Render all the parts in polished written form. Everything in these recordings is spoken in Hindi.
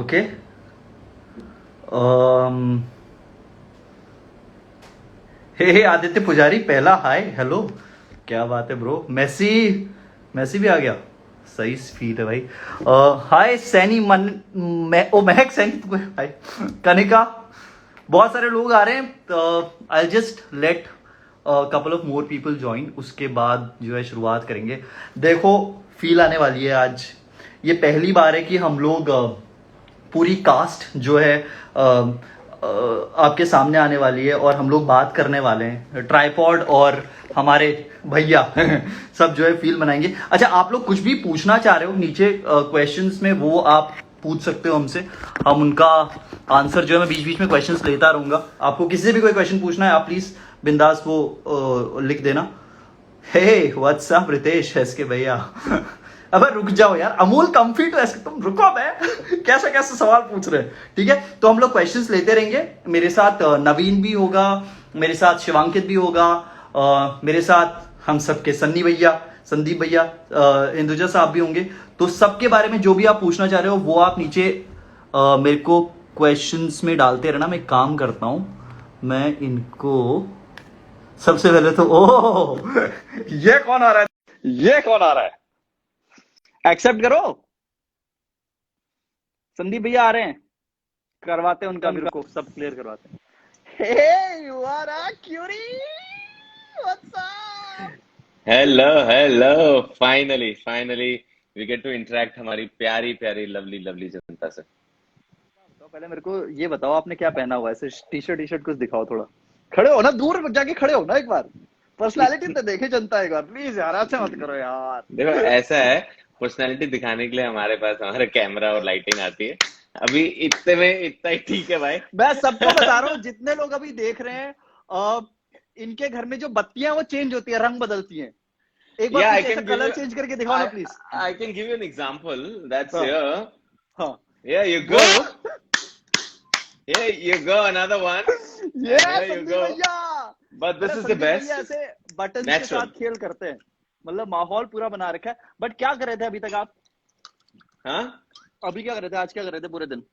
ओके। um, हे आदित्य पुजारी, पहला हाय हेलो। क्या बात है ब्रो। मेसी, मेसी भी आ गया। सही स्पीड है भाई। हाय सैनी मन, महक सैनी, हाय कनिका। बहुत सारे लोग आ रहे हैं। I just let couple of more people join, उसके बाद जो है शुरुआत करेंगे। देखो, फील आने वाली है आज। ये पहली बार है कि हम लोग पूरी कास्ट जो है आपके सामने आने वाली है और हम लोग बात करने वाले हैं। ट्राइपॉड और हमारे भैया सब जो है फील बनाएंगे। अच्छा, आप लोग कुछ भी पूछना चाह रहे हो नीचे क्वेश्चंस में, वो आप पूछ सकते हो हमसे। हम उनका आंसर जो है मैं बीच बीच में क्वेश्चंस लेता रहूंगा। आपको किसी से भी कोई क्वेश्चन पूछना है, आप प्लीज बिंदास वो लिख देना। Hey what's up Ritesh SK भैया। अबे रुक जाओ यार, अमूल कंफी टू एसके, तुम रुको बे। कैसे कैसे सवाल पूछ रहे हैं। ठीक है, तो हम लोग क्वेश्चंस लेते रहेंगे। मेरे साथ नवीन भी होगा, मेरे साथ शिवांकित भी होगा, मेरे साथ हम सबके सन्नी भैया, संदीप भैया, इंदुजा साहब भी होंगे। तो सबके बारे में जो भी आप पूछना चाह रहे हो वो आप नीचे मेरे को क्वेश्चंस में डालते रहना। मैं एक काम करता हूं, मैं इनको सबसे पहले तो ये कौन आ रहा है, ये कौन आ रहा है, एक्सेप्ट करो। संदीप भैया आ रहे हैं, करवाते हैं उनका भी, रुको सब क्लियर करवाते हैं। Hey you are a query, what's up. Hello hello. Finally finally we get to interact हमारी प्यारी प्यारी लवली लवली जनता से। तो पहले मेरे को ये बताओ, आपने क्या पहना हुआ है? ऐसे टी शर्ट कुछ दिखाओ थोड़ा। खड़े हो ना, दूर जाके खड़े हो ना एक बार। पर्सनालिटी तो देखे जनता एक बार, प्लीज यार, ऐसे मत करो यार। देखो ऐसा है, पर्सनालिटी दिखाने के लिए हमारे पास हमारा कैमरा और लाइटिंग आती है। अभी इतने में इतना ही ठीक है भाई। मैं सबको बता रहा हूँ, जितने लोग अभी देख रहे हैं, इनके घर में जो बत्तियां वो चेंज होती है, रंग बदलती हैं। एक बार या कुछ ऐसा कलर चेंज करके दिखाओ ना please. I can give you an example that's हाँ हियर। हाँ, Yeah, you go. बोलो। Here you go, another one. ये And here you Sandeep go. भैया। But this अरे is the संदीप भैया best. ऐसे बटन्स के Natural. साथ खेल करते हैं, मतलब माहौल पूरा बना रखा है। बट क्या कर रहे थे अभी तक आप? हाँ। अभी क्या कर रहे थे, आज क्या कर रहे थे पूरे दिन?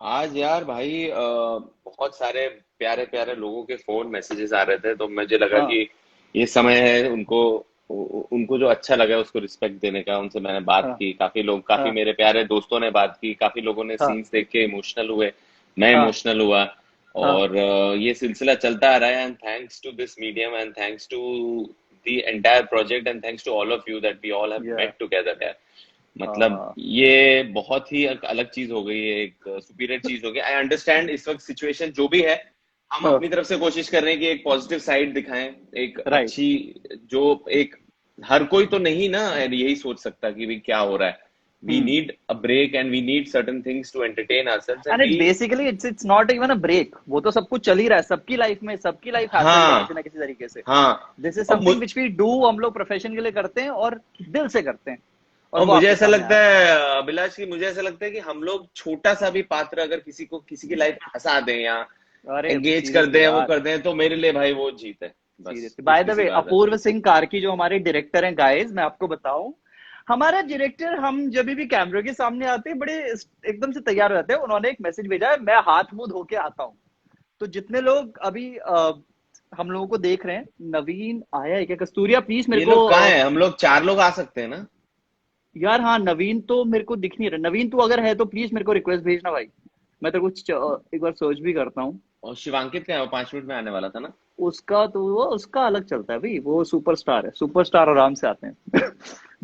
आज यार भाई बहुत सारे प्यारे प्यारे लोगों के फोन मैसेजेस आ रहे थे, तो मुझे लगा हाँ कि ये समय है उनको उनको जो अच्छा लगा उसको रिस्पेक्ट देने का। उनसे मैंने बात हाँ की, काफी लोग, काफी हाँ मेरे प्यारे दोस्तों ने बात की, काफी लोगों ने हाँ सीन्स देख के इमोशनल हुए, मैं हाँ इमोशनल हुआ। हाँ और ये सिलसिला चलता आ रहा है, and thanks to this medium and thanks to the entire project and thanks to all of you that we all have या मेट टुगेदर यार। मतलब हाँ ये बहुत ही एक अलग चीज हो गई है, एक सुपीरियर चीज हो गई। आई अंडरस्टैंड इस वक्त सिचुएशन जो भी है, हम हाँ, अपनी तरफ से कोशिश कर रहे हैं कि एक पॉजिटिव साइड दिखाएं, एक राइट। अच्छी, जो एक, हर कोई तो नहीं ना यही सोच सकता कि भाई क्या हो रहा है। We hmm. Need a break and we need certain things to entertain ourselves and and it's we. Basically it's not even a break, वो तो सब कुछ चल ही रहा है सबकी लाइफ में, सबकी लाइफ हैपेंड है किसी ना हाँ किसी तरीके से। हाँ। दिस इज और समथिंग विच वी डू, हम लोग प्रोफेशन के लिए करते हैं और दिल से करते हैं, और और वो मुझे आपके ऐसा सामने आ लगता रहा है। है अभिलाष की, मुझे ऐसा लगता है कि हम लोग छोटा सा भी पात्र अगर किसी को किसी की लाइफ में हंसा दें या अरे एंगेज कर सीरियसली दें, वो यार, कर दें, तो मेरे लिए भाई वो जीत है। बस सीरियसली। बाय द उतनी सी वे, बात है। अपूर्व सिंह कार्की जो हमारे डायरेक्टर हैं गाइस, मैं आपको बताऊं, हमारा डायरेक्टर, हम जब भी कैमरे के सामने आते हैं बड़े एकदम से तैयार हो जाते हैं। उन्होंने एक मैसेज भेजा है, मैं हाथ मुंह धो के आता हूँ। तो जितने लोग अभी हम लोगों को देख रहे हैं, नवीन आया है क्या? कस्तूरिया प्लीज मेरे ये को लोग कहाँ हैं? हम लोग चार लोग आ सकते हैं ना? यार हाँ, नवीन तो मेरे को दिख नहीं रहा। नवीन तू अगर है तो प्लीज मेरे को रिक्वेस्ट भेजना भाई, मैं तेरे को एक बार सर्च भी करता हूँ। और शिवांकित क्या है? वो 5 मिनट में आने वाला था ना? उसका तो वो उसका अलग चलता है भाई, वो सुपरस्टार है, सुपरस्टार आराम से आते हैं।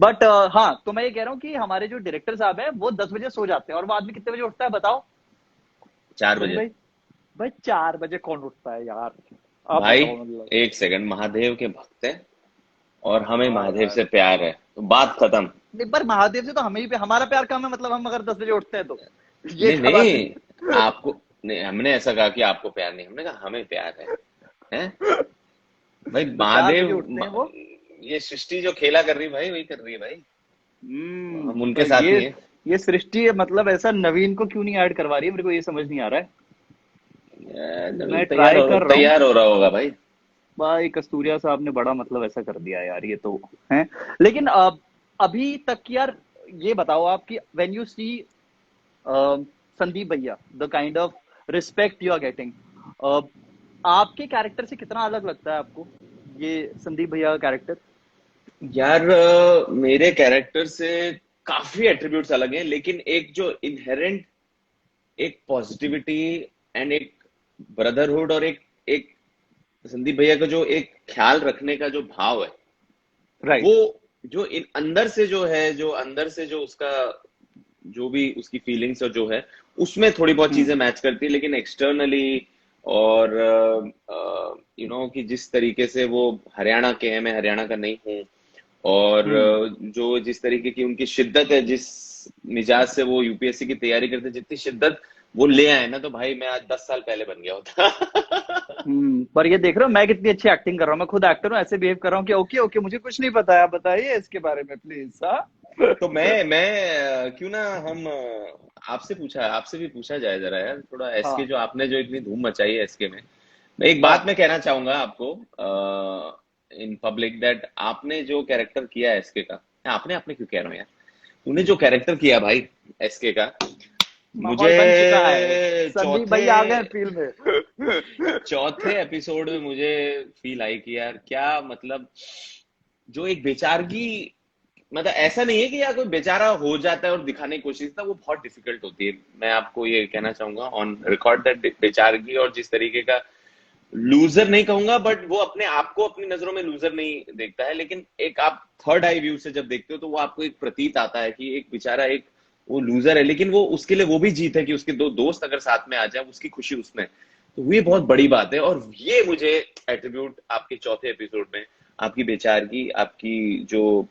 बट हाँ, तो मैं ये कह रहा हूँ कि हमारे जो डायरेक्टर साहब हैं वो 10 बजे सो जाते हैं, और वो आदमी कितने बजे उठता है बताओ? चार सनी बजे भाई, भाई 4 बजे कौन उठता है यार? आप भाई बताओ मतलब। एक सेकंड, महादेव के भक्त हैं और हमें हाँ महादेव यार, से प्यार है, तो बात खत्म। नहीं पर महादेव से तो हमें ही हमारा प्यार कम है, मतलब हम अगर 10 बजे उठते हैं तो ये नहीं क्या बात नहीं, है? आपको नहीं, हमने ऐसा कहा कि आपको प्यार नहीं, हमने कहा हमें प्यार है। हैं भाई तो 4 बजे महादेव उठते हैं वो। ये सृष्टि जो खेला कर रही है भाई, वही कर रही है भाई। हम तो उनके साथ ही हैं। ये सृष्टि मतलब ऐसा नवीन को क्यों नहीं ऐड करवा रही है, मेरे को ये समझ नहीं आ रहा है। मैं ट्राई कर रहा हूँ तैयार हो रहा होगा भाई। भाई। कस्तूरिया साहब ने बड़ा मतलब ऐसा कर दिया यार, ये तो है। लेकिन अभी तक यार, ये बताओ आप कि व्हेन यू सी संदीप भैया, the kind of respect you are getting, आपके कैरेक्टर से कितना अलग लगता है आपको ये संदीप भैया का कैरेक्टर? यार मेरे कैरेक्टर से काफी एट्रीब्यूट्स अलग हैं, लेकिन एक जो इनहेरेंट एक पॉजिटिविटी एंड एक ब्रदरहुड और एक एक संदीप भैया का जो एक ख्याल रखने का जो भाव है, राइट। वो जो अंदर से जो है, जो अंदर से जो उसका जो भी उसकी फीलिंग्स और जो है, उसमें थोड़ी बहुत चीजें मैच करती है, लेकिन एक्सटर्नली और कि जिस तरीके से वो हरियाणा के हैं, मैं हरियाणा का नहीं हूँ, और जो जिस तरीके की उनकी शिद्दत है, जिस मिजाज से वो यूपीएससी की तैयारी करते, जितनी शिद्दत वो ले आए ना, तो भाई मैं आज 10 साल पहले बन गया होता। पर ये देख रहे हो मैं कितनी अच्छी एक्टिंग कर रहा हूँ, मैं खुद एक्टर हूँ, ऐसे बिहेव कर रहा हूँ कि ओके ओके मुझे कुछ नहीं पता है, आप बताइए इसके बारे में प्लीज। तो मैं क्यों ना हम आपसे भी पूछा जाए जरा यार, थोड़ा एसके, हाँ जो आपने जो इतनी धूम मचाई है एसके में, मैं एक बात मैं कहना चाहूंगा आपको इन पब्लिक, दैट आपने जो कैरेक्टर किया है एसके का, आपने आपने क्यों कह रहा हूँ यार, तूने जो कैरेक्टर किया भाई एसके का, माहौल बन चुका है, मुझे संदीप भाई आ गए फील्ड में। चौथे एपिसोड में मुझे फील आई कि यार क्या मतलब, जो एक बेचारगी, मतलब ऐसा नहीं है कि यार कोई बेचारा हो जाता है और दिखाने की कोशिश, था वो बहुत डिफिकल्ट होती है। मैं आपको ये कहना चाहूंगा ऑन रिकॉर्ड दैट बेचारगी, और जिस तरीके का लूजर नहीं कहूंगा, बट वो अपने आप को अपनी नजरों में लूजर नहीं देखता है, लेकिन एक आप थर्ड आई व्यू से जब देखते हो तो वो आपको एक प्रतीत आता है कि एक बेचारा एक वो लूजर है, लेकिन वो उसके लिए वो भी जीत है कि उसके दो दोस्त अगर साथ में आ जाए, उसकी खुशी उसमें, तो ये बहुत बड़ी बात है। और ये मुझे एट्रीब्यूट आपके चौथे एपिसोड में, आपकी बेचारगी, आपकी जो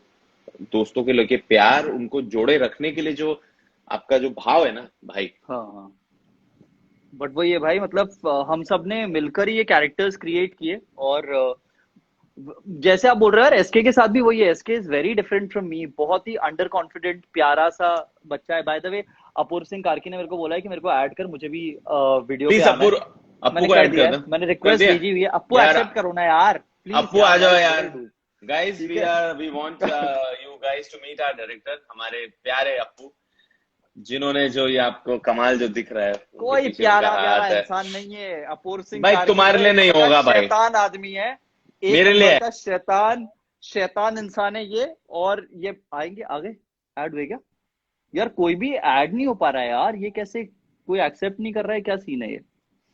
दोस्तों के लेके प्यार, उनको जोड़े रखने के लिए जो आपका जो भाव है ना भाई। हाँ हाँ, बट वो ये भाई मतलब हम सब ने मिलकर ही ये कैरेक्टर्स क्रिएट किए, और जैसे आप बोल रहे हो यार एसके के साथ भी वही है, SK is very different from me, बहुत ही अंडर कॉन्फिडेंट प्यारा सा बच्चा है। By the way Apurv Singh Karki ने मेरे को बोला है कि मेरे को ऐड कर, मुझे भी वीडियो पे प्लीज आना अप्पू, है। अप्पू मैंने को कर ऐड दिया कर है, दो। मैंने कर रिक्वेस्ट दिया भेजी हुई है, अप्पू यार, एक्सेप्ट करो ना यार प्लीज अप्पू आ यार, जाओ गाइस यार, व्हाट डू। गाइस ठीक वी है, are we want you guys to meet our director, हमारे प्यारे अप्पू, जिन्होंने जो ये आपको कमाल जो दिख रहा है, उनके कोई पीछे उनका प्यारा व्यारा हाथ है। इंसान नहीं है अपूर्व सिंह भाई कार्की, जो तुम्हारे है लिए एक नहीं नंबर का होगा भाई, शैतान आदमी है, एक मेरे लिए नंबर है। का शैतान, शैतान इंसान है ये। और ये आएंगे आगे, ऐड हुए क्या यार? कोई भी ऐड नहीं हो पा रहा है यार, ये कैसे, कोई एक्सेप्ट नहीं कर रहा है, क्या सीन है ये?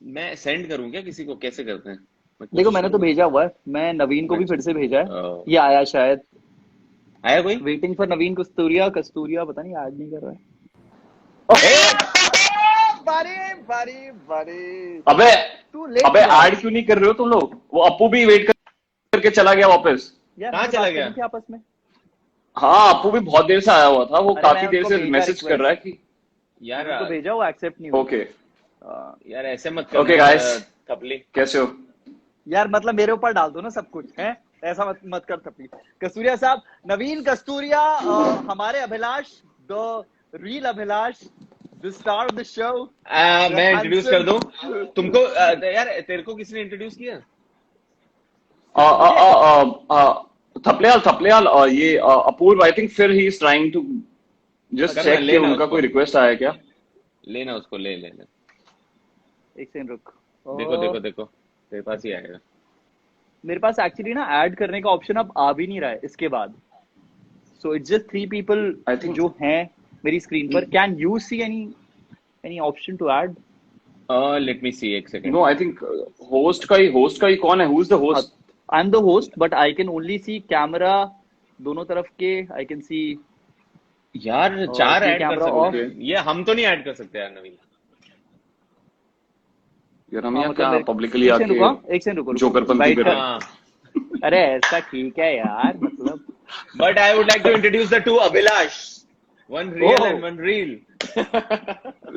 मैं सेंड करूं क्या किसी को, कैसे करते हैं, मैं देखो कोशिश मैंने तो करूंगा। भेजा हुआ है, मैं नवीन को भी फिर से भेजा है, मैं ये आया शायद, आया कोई? वेटिंग फॉर नवीन कस्तूरिया, कस्तूरिया पता नहीं ऐड नहीं कर रहा है। ए, बारी बारी बारी, अबे तू लेट अबे किया ऐड क्यों नहीं कर रहे हो तुम लोग? वो अपू भी वेट करके चला गया वापस। यार, कहाँ हमें चला बात गया? करनी थी आपस में। हाँ, अपू भी बहुत देर से आया हुआ था, वो अरे मैं काफी देर उनको से भेजा मैसेज कर रहा है रिक्वेस्ट, कि यार मैंने उनको भेजा, वो एक्सेप्ट नहीं हुई। ओके यार ऐसे मत करना ओके गाइस, थपली। कैसे हो? यार मतलब मेरे ऊपर डाल दो ना सब कुछ है, ऐसा मत मत कर थपी। कस्तूरिया साहब, नवीन कस्तूरिया, हमारे Abhilash, the real Abhilash, the star of the show, the मैं इंट्रोड्यूस कर हैंडसम। दूं तुमको, यार तेरे को किसने इंट्रोड्यूस किया? मुझे थपलियाल थपलियाल, ये अपूर्व, आई थिंक फिर he is trying to just करना, चेक कि लेना उनका उसको, कोई रिक्वेस्ट आया क्या। लेना उसको, ले ले ले। एक सेकंड रुक। देखो देखो देखो, तेरे पास ही आएगा। मेरे पास एक्चुअली ना ऐड करने का ऑप्शन अब आ भी नहीं रहा है इसके बाद, so it's just 3 people I think जो हैं मेरी स्क्रीन पर। Can you see any option to add? Let me see, एक सेकंड। नो, आई थिंक होस्ट का ही कौन है, हु इज द हाँ, host? I am the host but I can only see camera, दोनों तरफ के आई कैन सी। यार 4 ये ऐड कर कैमरा सकते ऑफ। हैं, ये हम तो नहीं ऐड कर सकते यार नवीन। यार हम हाँ यहाँ मतलब क्या मेरे, पब्लिकली एक सेकंड आके रुको, हाँ, एक सेकंड रुको रुको, जोकरपंती इनवाइट कर कर। रहे हैं? हाँ, अरे ऐसा ठीक है यार, मतलब but I would like to introduce the two Abhilash, one real oh and one reel.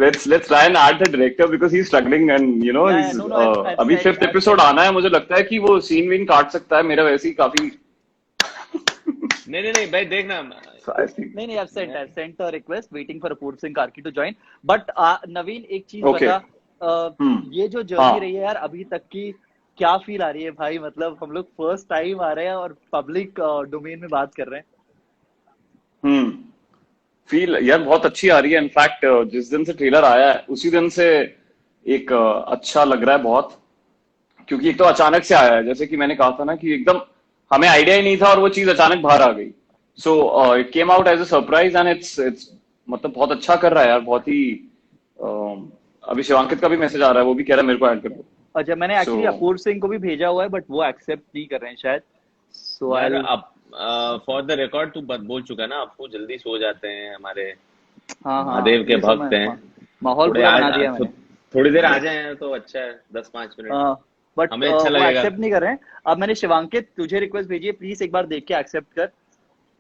Let's try and add the director because he's struggling and you know या he's नो नो, आई अभी सेंट, 5th आई एपिसोड सेंट। आना है, मुझे लगता है कि वो सीन वीन काट सकता है मेरा, वैसे ही काफी। नहीं नहीं नहीं भाई, देखना। I think नहीं नहीं, I sent a request waiting for Apoorv Singh Karki to join. But Naveen एक चीज okay बता, ये जो जर्नी हाँ रही है यार अभी तक की, क्या फील आ रही है भाई? मतलब हम लोग फर्स्ट टाइम आ रहे हैं और पब्लिक डोमेन में बात कर रहे हैं। फील यार बहुत अच्छी आ रही है। इनफैक्ट जिस दिन से ट्रेलर आया है उसी दिन से एक अच्छा लग रहा है बहुत, क्योंकि एक तो अचानक से आया है, जैसे कि मैंने कहा था ना कि एकदम हमें आइडिया ही नहीं था और वो चीज अचानक बाहर आ गई। So it came out as a surprise and it's मतलब बहुत अच्छा कर रहा है यार, बहुत ही अभी शिवांकित का भी मैसेज आ रहा है, वो भी कह रहा है मेरे को ऐड कर दो। अच्छा, मैंने सो एक्चुअली अपूर्व सिंह को भी भेजा हुआ है बट वो एक्सेप्ट नहीं कर रहे हैं शायद, सो यार आई। अब फॉर द रिकॉर्ड तू बोल चुका ना, आपको जल्दी सो जाते हैं, हमारे हाँ हाँ, महादेव के ये सब भक्त हैं। माहौल थोड़े पूरा बना दिया मैंने। थोड़ी देर आ जाए तो अच्छा है, 10-5 मिनट हाँ, बट हमें अच्छा वो लगेगा। एक्सेप्ट नहीं कर रहे हैं। अब मैंने शिवांकित तुझे रिक्वेस्ट भेजी है, प्लीज एक बार देख के एक्सेप्ट कर।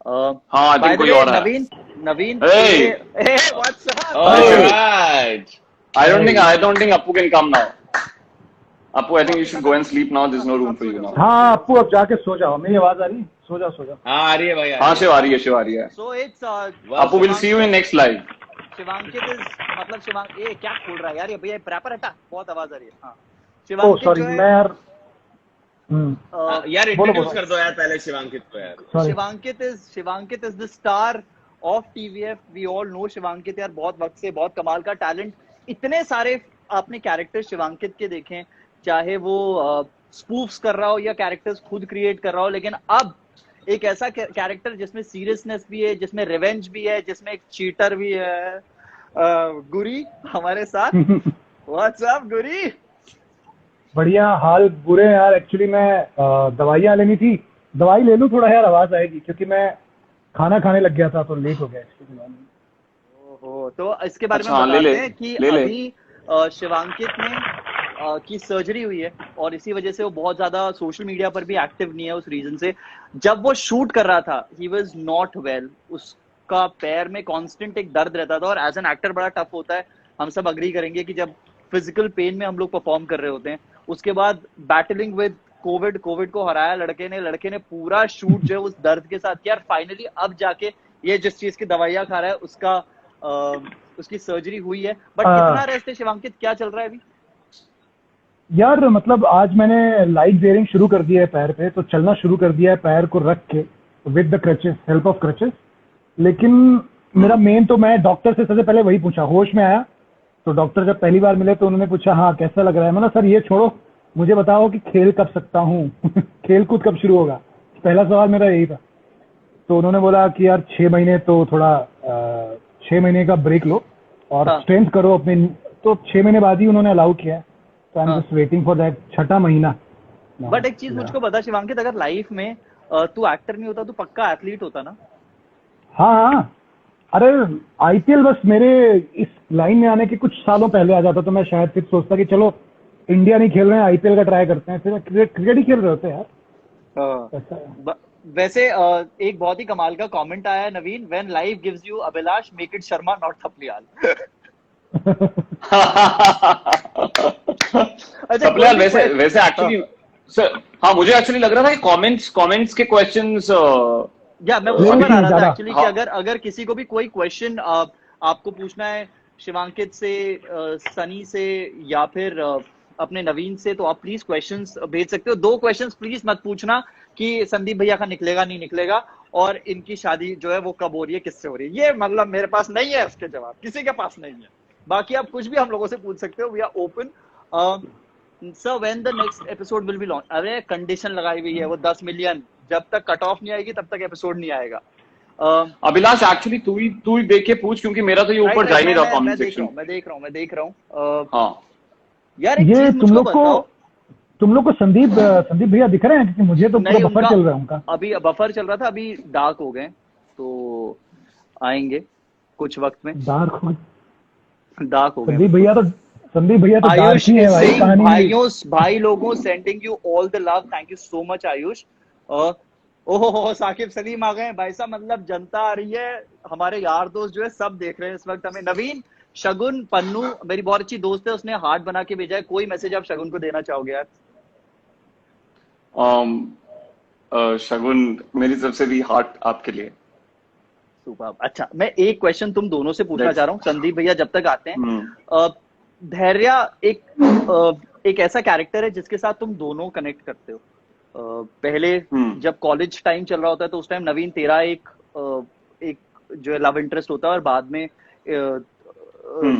हाँ, आई बाय थिंक द कोई वे और है। नवीन, नवीन Hey! तेरे what's up. Alright, I don't think Appu can come now. Appu, I think you should go and sleep now. There's no room for you now. हाँ अप्पू अब जाके सो जाओ, मेरी आवाज आ रही? सो जाओ सो जाओ। हाँ आ रही है भाई, हाँ शिव आ रही है, शिव आ रही है। So it's Appu will see you in next live. Shivankit is मतलब शिवांक ये क्या खोल रहा है यार, ये भैया प्रॉपर हटा, बहुत आवाज आ रही है। हाँ, ओ शिवांकित सॉरी, जो है मैं यार यार बोलो इंट्रोड्यूस बोलो। कर दो यार पहले शिवांकित को यार। Sorry. Shivankit is the star of TVF. We all know Shivankit यार, बहुत वक्त से, बहुत कमाल का टैलेंट। इतने सारे आपने कैरेक्टर शिवांकित के देखे हैं, चाहे वो स्पूफ्स कर रहा हो या कैरेक्टर्स खुद क्रिएट कर रहा हो, लेकिन अब एक ऐसा कैरेक्टर जिसमें सीरियसनेस भी है, जिसमें रिवेंज भी है, जिसमें एक चीटर भी है। गुरी हमारे साथ। व्हाट्स अप गुरी? बढ़िया, हाल बुरे हैं यार। एक्चुअली मैं दवाइयाँ लेनी थी, दवाई ले लूँ थोड़ा यार, आवाज आएगी, क्योंकि मैं खाना खाने लग गया था तो लेट हो गया एक्चुअली। ओहो, तो इसके बारे में अच्छा, ले बताते ले, हैं कि ले ले। अभी शिवांकित ने की सर्जरी हुई है और इसी वजह से वो बहुत ज्यादा सोशल मीडिया पर भी एक्टिव नहीं है। उस रीजन से जब वो शूट कर रहा था ही वाज नॉट वेल, उसका पैर में कांस्टेंट एक दर्द रहता था और एज एन एक्टर बड़ा टफ होता है। हम सब अग्री करेंगे कि जब फिजिकल पेन में हम लोग परफॉर्म कर रहे होते हैं, उसके बाद बैटलिंग विद कोविड को हराया लड़के ने पूरा शूट जो है उस दर्द के साथ किया। फाइनली अब जाके ये जिस चीज की दवाइयां खा रहा है उसका उसकी सर्जरी हुई है। बट कितना रेस्ट है शिवांकित, क्या चल रहा है अभी? यार मतलब आज मैंने लाइट बेयरिंग शुरू कर दिया है पैर पे, तो चलना शुरू कर दिया है पैर को रख के with the crutches, help of crutches. लेकिन मेरा मेन तो, मैं डॉक्टर से सबसे पहले वही पूछा, होश में आया तो डॉक्टर जब पहली बार मिले तो उन्होंने पूछा हाँ कैसा लग रहा है। मैंने सर ये छोड़ो, मुझे बताओ कि खेल कब सकता हूँ खेल कूद कब शुरू होगा, पहला सवाल मेरा यही था। तो उन्होंने बोला कि यार 6 महीने तो थोड़ा 6 महीने का ब्रेक लो और स्ट्रेंथ करो अपने। तो 6 महीने बाद ही उन्होंने अलाउ किया है, तो I am just waiting for that, छठा महीना। बट एक चीज मुझको बता शिवांकित, अगर लाइफ में तू एक्टर नहीं होता तो पक्का एथलीट होता ना? हाँ, अरे आईपीएल बस मेरे इस लाइन में आने के कुछ सालों पहले आ जाता तो मैं शायद फिर सोचता कि चलो इंडिया नहीं खेल रहे हैं, आईपीएल का ट्राई करते हैं, फिर क्रिकेट ही खेल रहे होते यार। ऐसा है। वैसे एक बहुत ही कमाल का कमेंट आया है Naveen, when life gives you Abhilash make it Sharma not Thapliyal. Thapliyal वैसे एक्चुअली सर, हाँ मुझे एक्चुअली लग रहा था कि कमेंट्स के क्वेश्चंस या मैं उस पर आ रहा था एक्चुअली हाँ। कि अगर किसी को भी कोई क्वेश्चन आपको पूछना है शिवांकित से, सनी से या फिर अपने नवीन से, तो आप प्लीज क्वेश्चंस भेज सकते हो। 2 क्वेश्चंस प्लीज मत पूछना कि संदीप भैया का निकलेगा नहीं निकलेगा और इनकी शादी जो है वो कब हो रही है, किससे हो रही है। ये मतलब मेरे पास नहीं है इसके जवाब, किसी के पास नहीं है। बाकी आप कुछ भी हम लोगों से पूछ सकते हो, we are open. Sir when the next episode will be launch? अरे कंडीशन लगाई हुई है वो 10 मिलियन, जब तक कट ऑफ नहीं आएगी तब तक एपिसोड नहीं आएगा। अभिलाष एक्चुअली तू ही देख के पूछ, क्योंकि मेरा तो ये ऊपर जा ही नहीं रहा कमेंट सेक्शन। मैं देख रहा हूँ। हाँ यार एक ये चीज मुझको बताओ, तुम लोग को संदीप भैया दिख रहे हैं? क्योंकि मुझे तो पूरा बफर चल रहा है उनका। अभी बफर चल रहा था, अभी डार्क हो गए तो आएंगे कुछ वक्त में। डार्क हो गए संदीप भैया तो आयुष ही है भाई, कहानी भाई लोगों sending you all the love, thank you so much Ayush. ओहो साकिब सलीम आ गए भाई साहब, मतलब जनता आ रही है, हमारे यार दोस्त जो है सब देख रहे हैं इस वक्त हमें। नवीन, शगुन पन्नू मेरी बहुत अच्छी दोस्त है, उसने हार्ट बना के भेजा है, कोई मैसेज आप शगुन को देना चाहोगे यार? शगुन मेरी तरफ से भी हार्ट आपके लिए। सुपर। अच्छा, मैं एक क्वेश्चन तुम दोनों से पूछना चाह रहा हूँ, संदीप भैया जब तक आते हैं। धैर्य एक ऐसा कैरेक्टर है जिसके साथ तुम दोनों कनेक्ट करते हो। पहले जब कॉलेज टाइम चल रहा होता है तो उस टाइम नवीन तेरा एक जो है लव इंटरेस्ट होता है और बाद में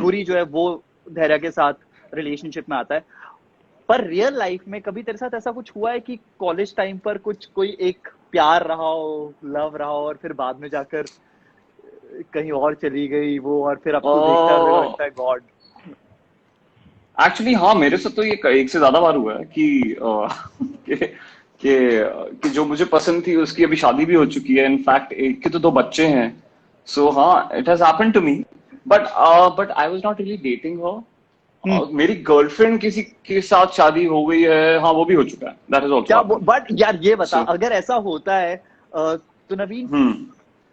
गुरी जो है वो धैर्य के साथ रिलेशनशिप में आता है। पर रियल लाइफ में कभी तेरे साथ ऐसा कुछ हुआ है कि कॉलेज टाइम पर कुछ कोई एक प्यार रहा हो, लव रहा हो और फिर बाद में जाकर कहीं और चली गई वो, और फिर अब तो देखता है तेरे को लगता है गॉड। एक्चुअली हाँ, मेरे साथ तो ये एक से ज्यादा बार हुआ है कि जो मुझे पसंद थी उसकी अभी शादी भी हो चुकी है। इनफैक्ट एक के तो 2 बच्चे हैं। सो हाँ, it has happened to me, but I was not really dating her. मेरी गर्लफ्रेंड किसी के साथ शादी हो गई है, हाँ वो भी हो चुका है। दैट इज क्या ऑल्सो। बट यार ये बता, अगर ऐसा होता है तो नवीन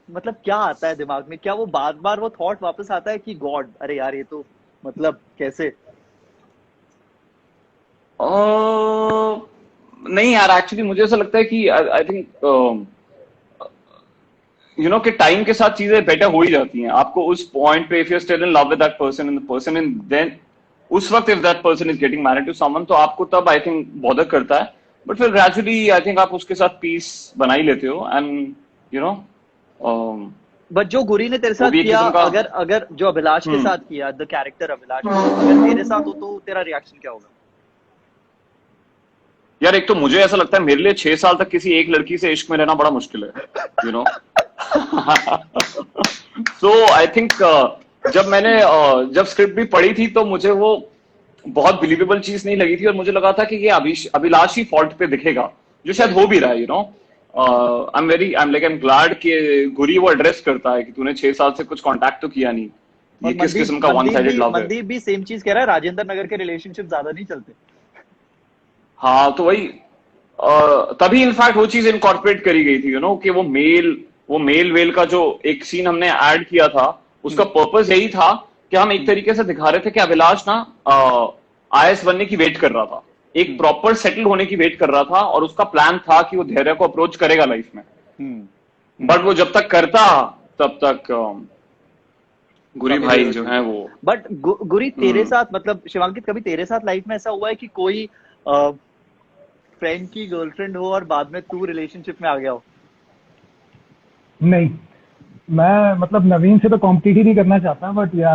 मतलब क्या आता है दिमाग में? क्या वो बार बार वो थॉट वापस आता है कि गॉड अरे यार ये तो मतलब कैसे? नहीं यार, एक्चुअली मुझे ऐसा लगता है कि आई थिंक कि टाइम के साथ चीजें बेटर हो ही जाती हैं। आपको उस पॉइंट पे if you still in love with that person and the person in then उस वक्त if that person is getting married to someone, तो आपको तब आई थिंक बॉदर करता है। बट फिर ग्रेजुअली आई थिंक आप उसके साथ पीस बना ही लेते हो। एंड बट जो गुरी ने तेरे साथ भी एक किया, किस्म का अगर जो अभिलाष के साथ किया, द कैरेक्टर अभिलाष, अगर तेरे साथ हो तो तेरा रिएक्शन क्या होगा? यार एक तो मुझे ऐसा लगता है मेरे लिए 6 साल तक किसी एक लड़की से इश्क में रहना बड़ा मुश्किल है, सो आई थिंक जब स्क्रिप्ट भी पढ़ी थी तो मुझे वो बहुत बिलीवेबल चीज नहीं लगी थी, और मुझे लगा था कि ये अभिलाष ही फॉल्ट पे दिखेगा, जो शायद हो भी रहा है। आई एम ग्लैड कि गुरी वो एड्रेस करता है कि तूने 6 साल से कुछ कांटेक्ट तो किया नहीं, ये किस किस्म का वन साइडेड लव है। मनदीप भी सेम चीज कह रहा है, राजेंद्र नगर के रिलेशनशिप ज्यादा नहीं चलते। हाँ तो वही तभी इनफैक्ट वो चीज इनकॉर्पोरेट करी गई थी, कि वो मेल वेल का जो एक सीन हमने ऐड किया था, उसका पर्पस यही था कि हम एक तरीके से दिखा रहे थे कि अभिलाष ना आईएएस बनने की वेट कर रहा था, एक प्रॉपर सेटल होने की वेट कर रहा था, और उसका प्लान था कि वो धैर्य को अप्रोच करेगा लाइफ में। बट वो जब तक करता तब तक गुरी भाई जो है वो। बट गुरी तेरे साथ, मतलब शिवांकित, कभी तेरे साथ लाइफ में ऐसा हुआ है कि कोई फ्रेंड की गर्लफ्रेंड हो और बाद में तू रिलेशनशिप में आ गया हो? नहीं, मैं मतलब नवीन से तो कॉम्पिटिट ही नहीं करना चाहता, बट या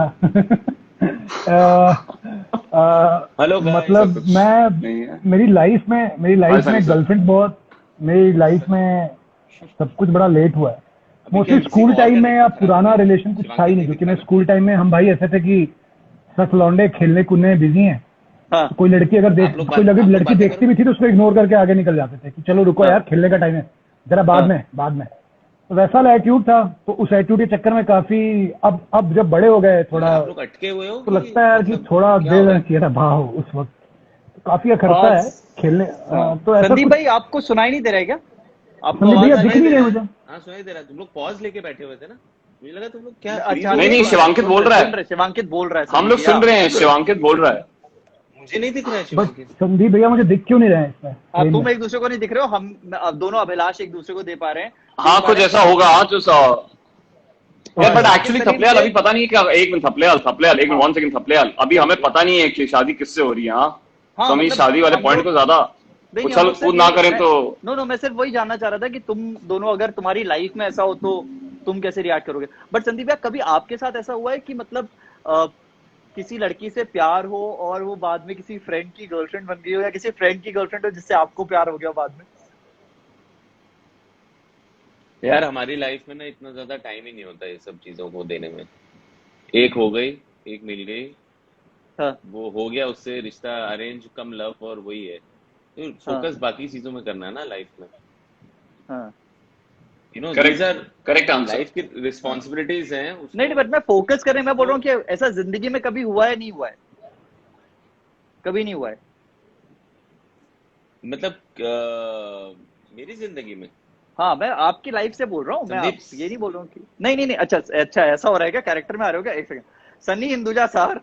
हेलो मतलब मेरी लाइफ में गर्लफ्रेंड सब कुछ बड़ा लेट हुआ है। मोस्टली स्कूल टाइम में या पुराना रिलेशन कुछ था ही नहीं, क्योंकि मैं स्कूल टाइम में हम भाई ऐसे थे कि सब लौंडे खेलने कूदने में बिजी हैं। हाँ। कोई लड़की लड़की देखती भी थी तो उसको इग्नोर करके आगे निकल जाते थे कि चलो रुको यार, खेलने का टाइम है, जरा बाद में। तो वैसा एटीट्यूड था। तो उस एटीट्यूड के चक्कर में काफी अब जब बड़े हो गए थोड़ा, आप लोग अटके हुए हो तो लगता है यार कि थोड़ा दे देना चाहिए था भाव उस वक्त। तो काफी अखरता है खेलने। तो ऐसा संदीप भाई आपको सुनाई नहीं दे रहा है क्या? आपको संदीप भैया दिख नहीं रहे मुझे। हाँ सुनाई दे रहा है। तुम लोग पॉज लेके बैठे हुए थे ना, मुझे लगा तुम लोग क्या। अच्छा, नहीं शिवांकित बोल रहा है, शिवांकित बोल रहा है, हम लोग सुन रहे हैं, शिवांकित बोल रहा है। मुझे नहीं दिख रहा है बस शिवांकित। संदीप भैया मुझे दिख क्यों नहीं रहे हैं इसमें? तुम एक दूसरे को नहीं दिख रहे हो, हम दोनों अभिलाष एक दूसरे को दे पा रहे हैं। हाँ कुछ ऐसा होगा जो बट एक्चुअली थपलेयाल अभी पता नहीं है क्या। एक मिनट थपलेयाल एक मिनट 1 सेकंड थपलेयाल, अभी हमें पता नहीं है कि शादी किससे हो रही है। हाँ तो हम इस शादी वाले पॉइंट को ज्यादा उछल कूद ना करें तो। नो मैं सिर्फ वही जानना चाह रहा था कि तुम दोनों, अगर तुम्हारी लाइफ में ऐसा हो तो तुम कैसे रिएक्ट करोगे। बट संदीप भैया, कभी आपके साथ ऐसा हुआ है कि मतलब किसी लड़की से प्यार हो और वो बाद में किसी फ्रेंड की गर्लफ्रेंड बन गई हो, या किसी फ्रेंड की गर्लफ्रेंड हो जिससे आपको प्यार हो गया बाद में? यार हमारी लाइफ में ना इतना ज्यादा टाइम ही नहीं होता ये सब चीजों को देने में। एक हो गई, एक मिल गई, हाँ। वो हो गया, उससे रिश्ता अरेंज कम लव, और वही है। तो फोकस बाकी चीजों में करना है ना लाइफ में। हाँ। Correct answer. लाइफ की रिस्पॉन्सिबिलिटीज हैं। नहीं बट मैं फोकस कर रहे हैं, मैं बोल रहा हूँ कि ऐसा जिंदगी में कभी हुआ है, नहीं हुआ है? कभी नहीं हुआ है मतलब मेरी जिंदगी में। हाँ, मैं आपकी लाइफ से बोल रहा हूँ, मैं ये नहीं बोल रहा हूँ कि नहीं। अच्छा ऐसा हो रहा है क्या? कैरेक्टर में आ रहे हो क्या? एक सेकंड, सनी हिंदुजा सर,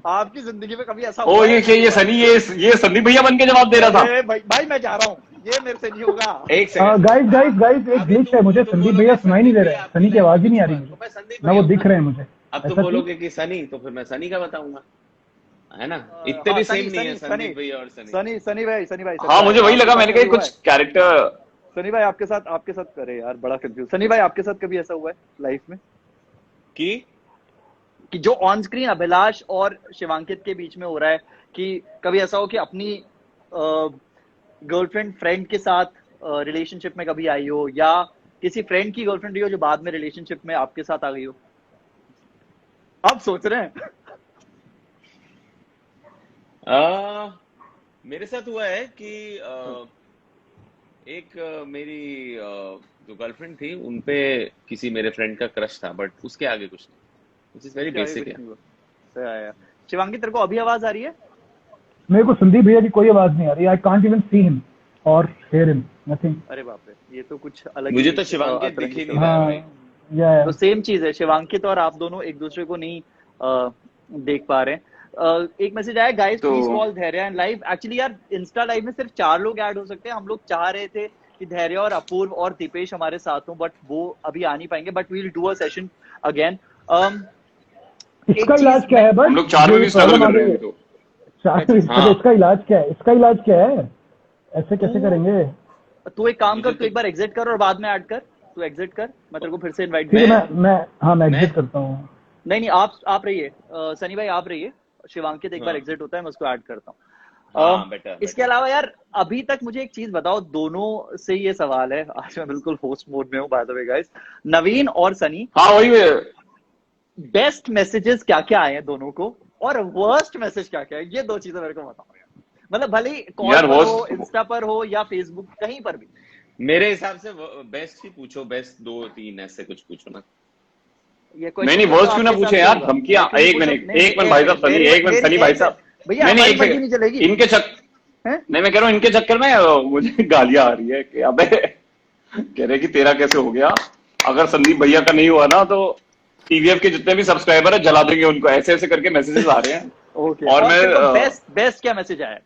आपकी जिंदगी में कभी ऐसा हुआ? ये सनी, ये संदीप भैया बन के जवाब दे रहा था। भाई मैं जा रहा हूँ, ये मेरे से नहीं होगा। एक सेकंड गाइस एक ग्लिच है, मुझे संदीप भैया सुनाई नहीं दे रहे हैं, सनी की आवाज ही नहीं आ रही मुझे, ना वो दिख रहे हैं मुझे। अब तुम बोलोगे कि सनी, तो फिर मैं सनी का बताऊंगा, है ना? इतने भी सेम नहीं है संदीप भैया और सनी भाई। हाँ मुझे वही लगा, मैंने कहा कुछ कैरेक्टर। सनी भाई आपके साथ करे यार, बड़ा कंफ्यूज। सनी भाई आपके साथ कभी ऐसा हुआ है लाइफ में? कि जो ऑन स्क्रीन अभिलाष और शिवांकित के बीच में हो रहा है, कि कभी ऐसा हो कि अपनी गर्लफ्रेंड फ्रेंड के साथ रिलेशनशिप में कभी आई हो, या किसी फ्रेंड की गर्लफ्रेंड रही हो जो बाद में रिलेशनशिप में आपके साथ आ गई हो? आप सोच रहे हैं? मेरे साथ हुआ है कि मेरी जो गर्लफ्रेंड थी उनपे किसी मेरे फ्रेंड का क्रश था, बट उसके आगे कुछ नहीं, विच इज वेरी बेसिक है। शिवांगी, तेरे को अभी आवाज आ रही है? मेरे को संदीप भैया की कोई आवाज नहीं आ रही। I can't even see him और हेयर हिम, नथिंग। अरे बाप रे, ये तो कुछ अलग मुझे ही, तो शिवांकित दिख ही नहीं हाँ, रहा है हाँ, भाई। तो सेम चीज है, शिवांकित और आप दोनों एक दूसरे को नहीं देख पा रहे हैं। एक मैसेज आया, गाइस तो प्लीज कॉल धैर्य एंड लाइव। एक्चुअली यार इंस्टा लाइव में सिर्फ 4 लोग ऐड हो सकते हैं। हम लोग चाह रहे थे कि धैर्य और अपूर्व और दीपेश हमारे साथ हों, बट वो अभी आ नहीं पाएंगे, but we will do a session again. इसका इलाज क्या है? बट हम लोग 4 में भी स्ट्रगल कर रहे हैं तो। हाँ। इसका इलाज क्या है? इसका इलाज क्या है? ऐसे कैसे करेंगे? तू एक काम कर, तू एक बार एग्जिट कर और बाद में ऐड कर। तू एग्जिट कर, मैं तेरे को फिर से इनवाइट ठीक है, करूंगा। मैं एग्जिट करता हूँ। नहीं, आप रहिए, सनी भाई आप रहिए, शिवांकित एक बार हाँ। एग्जिट होता है, मैं उसको ऐड करता हूँ। हाँ, बेटर इसके अलावा यार अभी तक मुझे एक चीज बताओ, दोनों से ये सवाल है, आज मैं बिल्कुल होस्ट मोड में हूँ बाय द वे गाइस। नवीन और सनी, हाँ वही बेस्ट मैसेजेस क्या क्या आए हैं दोनों को, और वर्स्ट मैसेज क्या क्या है, ये 2 चीजें मेरे को बताओ यार। मतलब भले ही कॉल यार, पर हो, worst- इंस्टा पर हो, या फेसबुक, कहीं पर भी। मेरे हिसाब से बेस्ट ही पूछो, बेस्ट 2-3 ऐसे कुछ पूछो ना। ये नहीं वर्स्ट क्यों ना पूछे यार, धमकियां। एक मिनट भाई साहब, सनी, एक मिनट सनी भाई साहब, भैया नहीं हमारी एक बंदी नहीं चलेगी। इनके हैं? नहीं, मैं कह रहा हूँ इनके चक्कर में मुझे गालियां आ रही है कि अबे, कह रहे कि तेरा कैसे हो गया, अगर संदीप भैया का नहीं हुआ ना तो टीवीएफ के जितने भी सब्सक्राइबर है जला देंगे उनको, ऐसे ऐसे करके मैसेजेस आ रहे हैं। ओके, और मैं बेस्ट क्या मैसेज आया?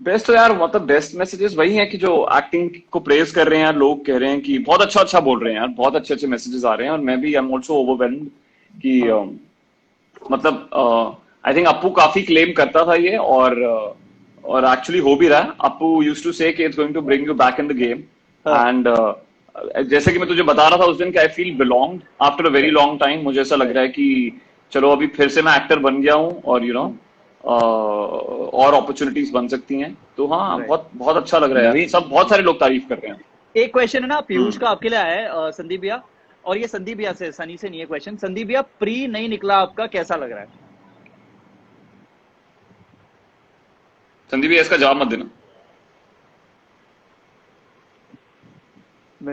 बेस्ट तो यार मतलब बेस्ट मैसेजेस वही है कि जो एक्टिंग को प्रेज कर रहे हैं यार, लोग कह रहे हैं कि बहुत अच्छा बोल रहे हैं यार, बहुत अच्छे अच्छे मैसेजेस आ रहे हैं। और मैं भी आई एम ऑल्सो ओवरवेल्म्ड कि मतलब आई थिंक अप्पू काफी क्लेम करता था ये, और एक्चुअली हो भी रहा है। अप्पू यूज्ड टू से कि it's going to bring you back in the game, and जैसे कि मैं तुझे बता रहा था उस दिन कि I feel belonged after a very long time. मुझे ऐसा लग रहा है कि चलो अभी फिर से मैं एक्टर बन गया हूँ, और यू नो और अपॉर्चुनिटीज बन सकती हैं। तो हाँ, बहुत बहुत अच्छा लग रहा है, सब बहुत सारे लोग तारीफ कर रहे हैं। एक क्वेश्चन है ना पीयूष का आपके लिए आया है, संदीप भैया, और ये संदीप भैया से, सनी से नहीं है क्वेश्चन। संदीप भैया, प्री नहीं निकला आपका, कैसा लग रहा है? संदीप भैया इसका जवाब मत देना।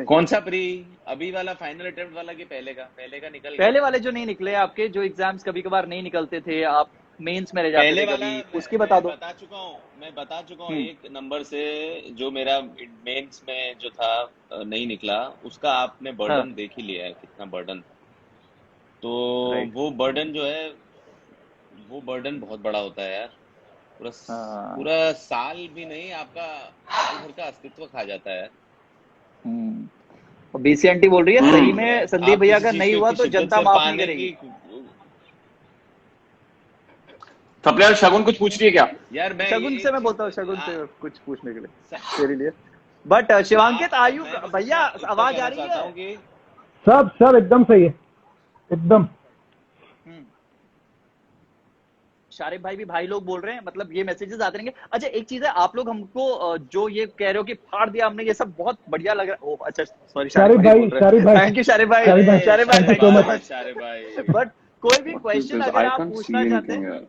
कौन सा प्री? अभी वाला फाइनल अटेम्प्ट वाला कि पहले का निकल गया? पहले वाले जो नहीं निकले आपके, जो एग्जाम्स कभी कभार नहीं निकलते थे, आप मेंस में रह जाते पहले थे वाला कभी, उसकी बता दो। मैं बता चुका हूँ एक नंबर से, जो मेरा मेंस में जो था नहीं निकला, उसका आपने बर्डन देख ही लिया है, कितना बर्डन था। तो वो बर्डन जो है, वो बर्डन बहुत बड़ा होता है यार, पूरा साल भी नहीं, आपका साल भर का अस्तित्व खा जाता है। बीसी आंटी बोल रही है सही में संदीप भैया का नहीं हुआ तो जनता माफ नहीं करेगी। थपलियाल शगुन कुछ पूछ रही है क्या? यार मैं शगुन से मैं बोलता हूँ, शगुन से कुछ पूछने के लिए तेरे लिए। बट शिवांकित, आयु भैया आवाज आ रही है? सब एकदम सही है, एकदम। शारिफ भाई भी भाई लोग बोल रहे हैं, मतलब ये मैसेजेस आते रहेंगे। अच्छा एक चीज है, आप लोग हमको जो ये कह रहे हो कि फाड़ दिया हमने, ये सब बहुत बढ़िया लग रहा है। ओह अच्छा, सॉरी शारिफ भाई, थैंक यू शारिफ भाई, शारिफ भाई। बट कोई भी क्वेश्चन अगर आप पूछना चाहते हैं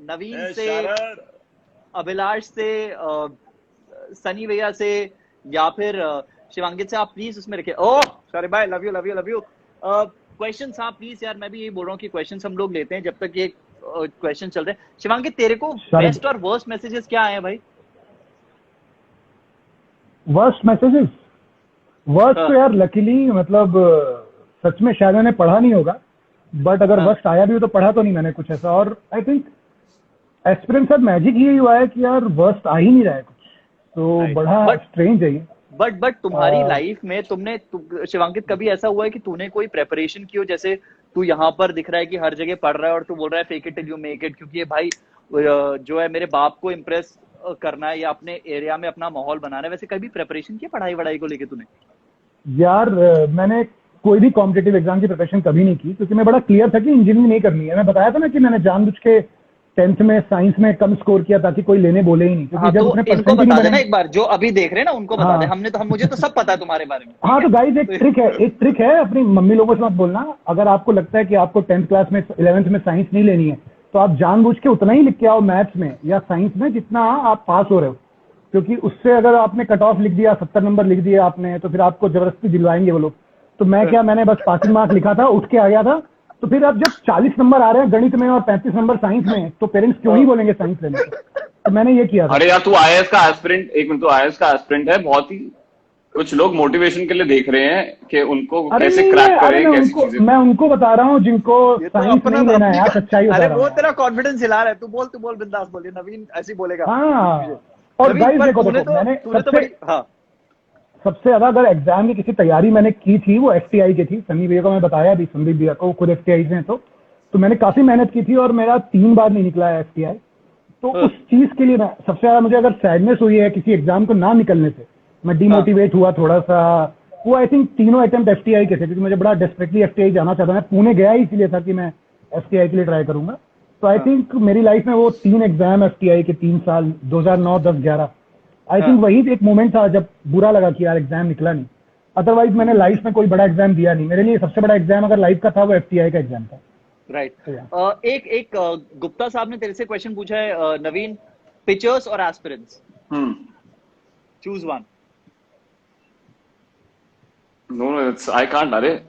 नवीन से, अभिलाष से, सनी भैया से, या फिर शिवांकित से, आप प्लीज उसमें रखिए। ओह शारिफ भाई, लव यू। क्वेश्चन हाँ प्लीज यार, मैं भी यही बोल रहा हूँ कि क्वेश्चन हम लोग लेते हैं जब तक ये क्वेश्चन चल रहे हैं। शिवांकित, तेरे को बेस्ट और वर्स्ट मैसेजेस क्या आए हैं भाई? वर्स्ट मैसेजेस, वर्स्ट तो यार लकीली मतलब सच में शायद मैंने पढ़ा नहीं होगा, बट अगर वर्स्ट आया भी हो तो पढ़ा तो नहीं मैंने कुछ ऐसा। और आई थिंक एक्सपीरियंस साथ मैजिक यही हुआ है कि यार वर्स्ट आ ही नहीं रहा है कुछ, तो बड़ा स्ट्रेंज है ये। बट तुम्हारी लाइफ में शिवांकित कभी ऐसा हुआ है कि तूने कोई प्रेपरेशन की हो? जैसे तू यहाँ पर दिख रहा है कि हर जगह पढ़ रहा है और तू बोल रहा है fake it till you make it, क्योंकि ये भाई जो है मेरे बाप को इम्प्रेस करना है या अपने एरिया में अपना माहौल बनाना है। वैसे कभी प्रेपरेशन की पढ़ाई वढ़ाई को लेके तूने? यार मैंने कोई भी कॉम्पिटेटिव एग्जाम की प्रिपरेशन कभी नहीं की, क्योंकि मैं बड़ा क्लियर था कि इंजीनियरिंग नहीं करनी है। मैं बताया था ना कि मैंने जानबूझ के 10th में साइंस में कम स्कोर किया ताकि कोई लेने बोले ही नहीं, क्योंकि हाँ, जब तो उसने इनको परसेंट ही बता नहीं देना बने। एक बार, जो अभी देख रहे हैं ना उनको बता दे। हाँ मुझे तो सब पता है तुम्हारे बारे में। हाँ, तो गाइज एक ट्रिक है, अपनी मम्मी लोगों से मत बोलना। अगर आपको लगता है कि आपको 10th क्लास में 11th में साइंस नहीं लेनी है, तो आप जानबूझ के उतना ही लिख के आओ मैथ्स में या साइंस में जितना आप पास हो रहे हो, क्योंकि उससे अगर आपने कट ऑफ लिख दिया, 70 नंबर लिख दिए आपने, तो फिर आपको जबरदस्ती दिलवाएंगे वो लोग। तो मैंने बस पासिंग मार्क्स लिखा था, उठ के आ गया था। तो फिर अब जब 40 नंबर आ रहे हैं गणित में और 35 नंबर साइंस में, तो पेरेंट्स क्यों ही बोलेंगे साइंस लेने को। तो मैंने ये किया था। अरे यार, तू आईएएस का एस्पिरेंट, एक मिनट, तू आईएएस का एस्पिरेंट है। बहुत ही कुछ लोग मोटिवेशन के लिए देख रहे हैं कि उनको अरे कैसे नहीं, क्रैक अरे करें, कैसी चीजें। मैं उनको बता रहा हूँ जिनको ये तो साइंस अपना नहीं लेना है अपनी यार, सच्चाई बता अरे रहा वो हूँ। तेरा कॉन्फिडेंस हिला रहा है। तू बोल बिंदास बोल। ये नवीन ऐसे ही बोलेगा। हाँ, और नवीन, गाइस पर देखो तूने देखो, मैंने तूने तो बड़ी हाँ सबसे ज्यादा अगर एग्जाम की किसी तैयारी मैंने की थी वो एफटीआई की थी। सन्नी भैया को मैं बताया भी, संदीप भैया को, खुद एफटीआई से हैं। तो मैंने काफी मेहनत की थी और मेरा 3 बार नहीं निकला है एफटीआई। तो उस चीज के लिए मैं सबसे ज्यादा, मुझे अगर सैडनेस हुई है किसी एग्जाम को ना निकलने से, मैं डिमोटिवेट हुआ थोड़ा सा, वो आई थिंक तीनों अटेम्प्ट एफटीआई के थे, क्योंकि मुझे बड़ा डेस्परेटली एफटीआई जाना चाहता। मैं पुणे गया ही इसलिए था कि मैं एफटीआई के लिए ट्राई करूंगा। तो आई थिंक मेरी लाइफ में वो 3 एग्जाम एफटीआई के 3 साल, 2009, 10, 11, आई थिंक वही एक मोमेंट था जब बुरा लगा कि यार एग्जाम निकला नहीं। अदरवाइज मैंने लाइफ में कोई बड़ा एग्जाम दिया नहीं। मेरे लिए सबसे बड़ा एग्जाम अगर लाइफ का था वो एफटीआई का एग्जाम था। राइट। एक गुप्ता साहब ने तेरे से क्वेश्चन पूछा है नवीन, पिचर्स और aspirants, choose one. No it's I can't. अरे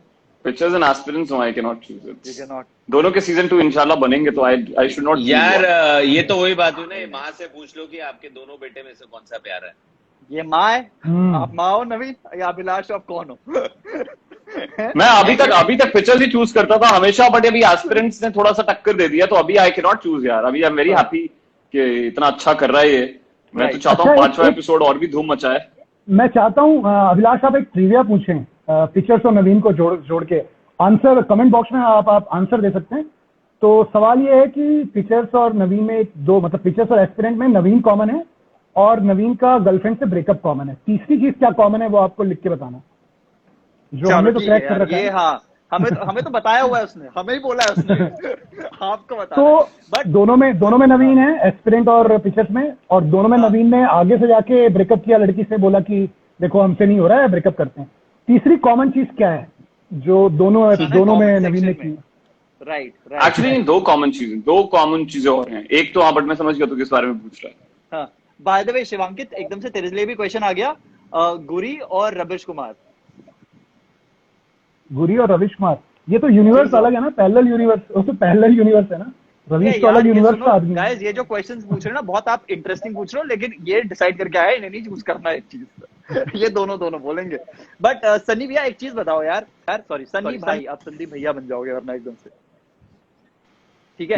pictures and aspirants, no I can not choose it. You can not. दोनों के सीजन 2 इंशाल्लाह बनेंगे, तो आई शुड नॉट यार ये तो वही बात हुई ना, माँ से पूछ लो कि आपके दोनों बेटे में से कौन सा प्यारा है। ये माँ है, आप माँ हो नवीन, या अभिलाष आप कौन हो? मैं अभी तक पिक्चर्स ही चूज करता था हमेशा, बट अभी एस्पिरेंट्स ने थोड़ा सा टक्कर दे दिया, तो अभी आई कैन नॉट चूज यार। अभी आई एम वेरी हैप्पी कि इतना अच्छा कर रहा है ये। मैं तो चाहता हूँ 5वां एपिसोड और भी धूम मचाए। मैं चाहता हूँ अभिलाष आप एक ट्रिविया पूछें पिक्चर्स और नवीन को जोड़ के। आंसर कमेंट बॉक्स में आप आंसर दे सकते हैं। तो सवाल ये है कि पिक्चर्स और नवीन में दो, मतलब पिक्चर्स और एस्पिरेंट में नवीन कॉमन है और नवीन का गर्लफ्रेंड से ब्रेकअप कॉमन है। तीसरी चीज क्या कॉमन है वो आपको लिख के बताना, जो हमने तो क्रैक कर रखा है। हाँ, हमें तो बताया हुआ है उसने, हमें ही बोला है उसने। आपको बताना। तो बट दोनों में नवीन है, एस्पिरेंट और पिक्चर्स में, और दोनों में नवीन ने आगे से जाके ब्रेकअप किया लड़की से, बोला कि देखो हमसे नहीं हो रहा है, ब्रेकअप करते हैं। तीसरी कॉमन चीज क्या है जो दोनों में नवीन ने की? राइट। एक्चुअली दो कॉमन चीजें और हैं। एक तो हाँ, बट मैं समझ गया तो किस बारे में पूछ रहा है। बाय द वे शिवांकित, एकदम से तेरे लिए भी क्वेश्चन आ गया, गुरी और रविश कुमार। गुरी और रविश कुमार, ये तो यूनिवर्स अलग है ना, पैरेलल यूनिवर्स। वो तो पैरेलल यूनिवर्स है ना, रविश तो अलग यूनिवर्स का आदमी है। गाइस, ये जो क्वेश्चंस पूछ रहे हैं ना, बहुत आप इंटरेस्टिंग पूछ रहे हो, लेकिन ये डिसाइड करके आए, इन्हें नहीं चूज करना एक चीज। ये दोनों बोलेंगे। बट सनी भैया एक चीज बताओ यार, सॉरी सनी भाई, आप संदीप भैया बन जाओगे वरना एकदम से, ठीक है?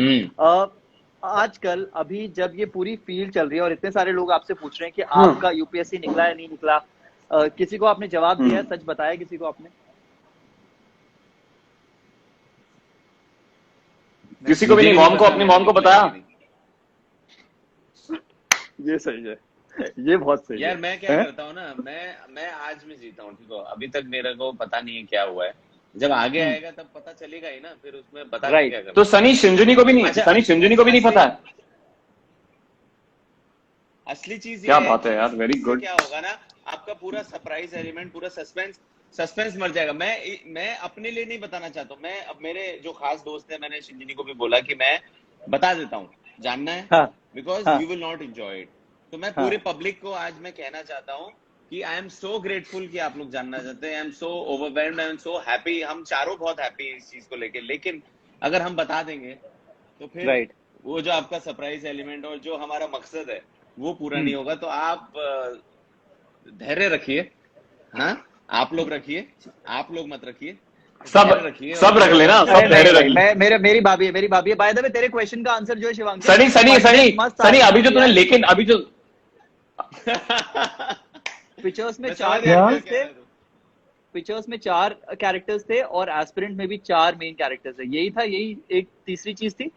आजकल अभी जब ये पूरी फील्ड चल रही है और इतने सारे लोग आपसे पूछ रहे हैं कि आपका यूपीएससी निकला या नहीं निकला, किसी को आपने जवाब दिया है, सच बताया किसी को आपने? किसी को भी नहीं। अपनी मॉम को बताया। ये सही है, ये बहुत सही यार है। मैं क्या करता हूँ ना, मैं आज में जीता हूँ, ठीक है? अभी तक मेरे को पता नहीं है क्या हुआ है, जब आगे आएगा तब पता चलेगा ही ना, फिर उसमें पता नहीं क्या करना। तो सनी शिंजुनी को भी नहीं पता है। असली चीज क्या बात है यार, वेरी गुड। क्या होगा ना, आपका पूरा सरप्राइज एलिमेंट, पूरा सस्पेंस मर जाएगा। मैं अपने लिए नहीं बताना चाहता हूँ। मैं अब मेरे जो खास दोस्त है, मैंने शिंजुनी को भी बोला कि मैं बता देता हूँ, जानना है, because you will not enjoy it. तो मैं पूरे पब्लिक को आज मैं कहना चाहता हूँ कि आई एम सो ग्रेटफुल कि आप लोग जानना चाहते हैं। I am so overwhelmed, I am so happy. हम चारों बहुत हैप्पी हैं इस चीज को लेके, लेकिन अगर हम बता देंगे तो फिर वो जो आपका सरप्राइज एलिमेंट और जो हमारा मकसद है वो पूरा नहीं होगा। तो आप धैर्य रखिए। हाँ, आप लोग रखिए, आप लोग मत रखिए, सब रख लेना, सब धैर्य रख ले। मेरी भाभी है। बाय द वे, तेरे क्वेश्चन का आंसर जो है शिवांगी, सनी अभी जो तूने, लेकिन अभी जो पिक्चर्स में 4 कैरेक्टर्स थे, पिक्चर्स में 4 कैरेक्टर्स थे और एस्पिरेंट में भी 4 मेन कैरेक्टर्स है। यही एक तीसरी चीज थी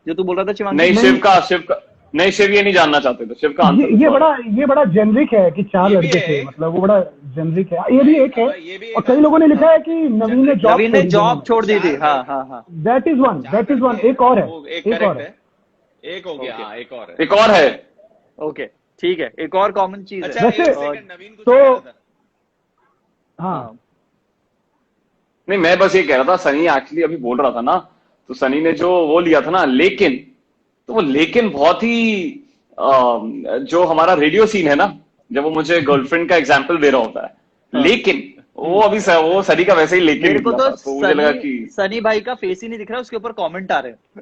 जो तू बोल रहा था शिवांगी? नहीं, शिव का नहीं, शिव ये नहीं जानना चाहते थे। शिव का आंसर ये बड़ा जेनरिक है कि 4 लड़के थे, मतलब वो बड़ा जेनरिक है, ये भी एक है। ये भी और एक कई लोगों ने लिखा है कि नवीन ने जॉब नवीन ने जॉब छोड़ दी थी। हाँ हाँ हाँ। That is one, that is one. एक और है, वो एक एक करेक्ट और है। है, एक हो गया। Okay. हाँ, एक और है। एक और है। ओके ठीक है, एक और कॉमन चीज अच्छा, है। एक वैसे- सेकंड, नवीन कुछ तो- कह रहा था। हाँ, नहीं, मैं बस ये कह रहा था, सनी एक्चुअली अभी बोल रहा था ना, तो सनी ने जो वो लिया था ना लेकिन, तो वो लेकिन बहुत ही जो हमारा रेडियो सीन है ना, जब वो मुझे गर्लफ्रेंड का एग्जाम्पल दे रहा होता है, हाँ। लेकिन वो अभी वो सनी का वैसे ही लेकिन मेरे को निकला तो था, तो मुझे लगा कि सनी भाई का फेस ही नहीं दिख रहा, उसके ऊपर कमेंट आ रहे हैं।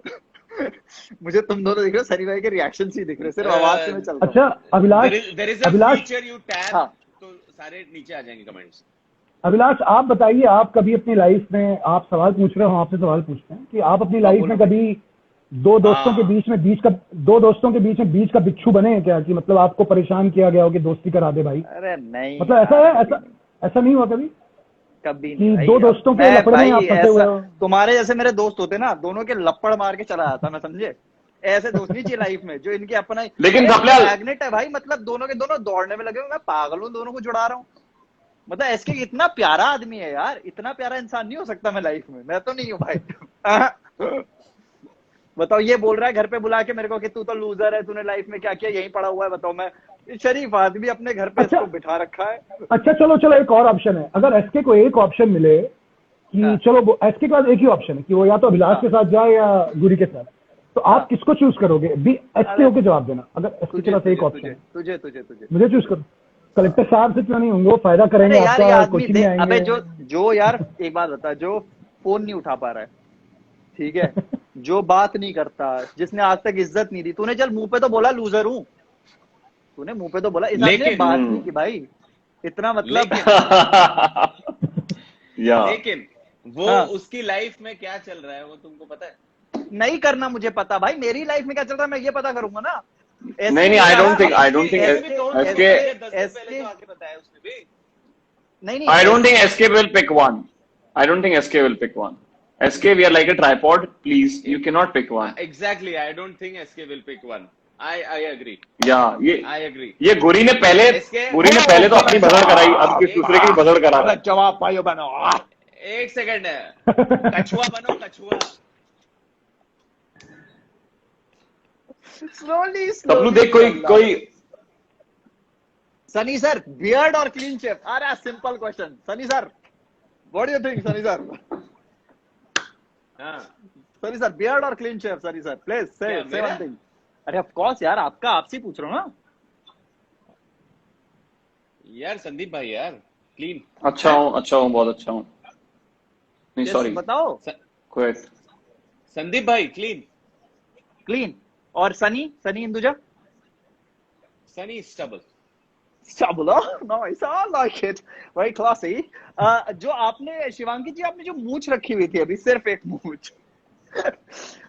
मुझे तुम दोनों दिख रहे हो, सनी भाई के रिएक्शन ही दिख रहे हैं, सिर्फ आवाज से मैं चल रहा हूँ। अच्छा Abhilash, there is a Abhilash feature you tap, हाँ। तो सारे नीचे आ जाएंगे कमेंट्स। अभिलाष आप बताइए, आप कभी अपनी लाइफ में, आप सवाल पूछ रहे हो, हम आपसे सवाल पूछते हैं कि आप अपनी लाइफ में बोलो। कभी दो दोस्तों के बीच में बीच का बिच्छू बने हैं क्या? कि मतलब आपको परेशान किया गया हो कि दोस्ती करा दे भाई, अरे नहीं मतलब ऐसा यार, है? ऐसा नहीं हुआ कभी कभी कि नहीं भाई। दो दोस्तों के मैं लफड़े में आप भाई फंसे हुए ऐसा, हो? तुम्हारे जैसे मेरे दोस्त होते ना, दोनों के लपड़ मार के चला जाता मैं, समझे? ऐसे दोस्त नहीं चाहिए लाइफ में जो इनके अपना ही। लेकिन अरे कपिल- मैग्नेट है भाई, मतलब दोनों के दोनों दौड़ने में लगे हुए, मैं पागल हूँ, दोनों को जुड़ा रहा हूँ। मतलब एसके इतना प्यारा आदमी है यार, इतना प्यारा इंसान नहीं हो सकता मैं लाइफ में, मैं तो नहीं हूँ भाई। बताओ, ये बोल रहा है घर पे बुला के मेरे को कि तू तो लूजर है, तूने लाइफ में क्या किया, यहीं पड़ा हुआ है। बताओ, मैं शरीफ आदमी अपने घर पे अच्छा। इसको बिठा रखा है। अच्छा चलो एक और ऑप्शन है, अगर एसके को एक ऑप्शन मिले कि हाँ। चलो एसके के पास एक ही ऑप्शन है कि वो या तो अभिलाष हाँ। के साथ जाए या गुरी के साथ, तो आप हाँ। किसको चूज करोगे? बी एसके अरे- होके जवाब देना, अगर एसके के तुझे पास एक तुझे ऑप्शन तुझे है। तुझे तुझे तुझे मुझे चूज करो। कलेक्टर साहब से क्यों नहीं होंगे, वो फायदा करेंगे अरे यार, ये आपका, आदमी कोचिंग देख, में अबे आएंगे। जो यार एक बात बता, जो फोन नहीं उठा पा रहा है, ठीक है, जो बात नहीं करता, जिसने आज तक इज्जत नहीं दी, तूने चल मुंह पे तो बोला लूजर हूँ, तूने मुंह पे तो बोला, इस आदमी ने लेकिन- बात नहीं की भाई, इतना मतलब। या लेकिन वो हाँ। उसकी लाइफ में क्या चल रहा है वो तुमको पता है? नहीं करना मुझे पता भाई, मेरी लाइफ में क्या चल रहा है मैं ये पता करूंगा ना। नहीं, I don't think पहले तो आके बताया उसने भी। नहीं I don't think SK will pick one. I don't think SK will pick one. SK, we are like a tripod. Please, you cannot pick one. Exactly, I don't think SK will pick one. I agree. Yeah, I agree. ये गुरी ने पहले तो अपनी बजड़ कराई, अब किस दूसरे की बजड़ करा रहा है। जवाब भाइयों बनो। एक सेकंड है, कछुआ बनो, कछुआ। स्लोली तबलू देख, कोई Sunny sir, beard or clean shave? अरे simple question, Sunny sir, what do you think Sunny sir? हाँ, Sunny sir, beard or clean shave? Sunny sir please से क्या, वन मेरा? थिंग। अरे ऑफ कोर्स यार, आपसे ही पूछ रहा हूँ ना यार संदीप भाई यार, क्लीन। अच्छा हूँ, बहुत अच्छा हूँ। नहीं, Yes, सॉरी, बताओ। क्विट। संदीप भाई क्लीन, क्लीन। और Sunny Induja? Sunny stubble. Stabula, nice, I like it, very classy. जो आपने, शिवांगी जी, आपने जो मूंछ रखी हुई थी अभी, सिर्फ एक मूंछ,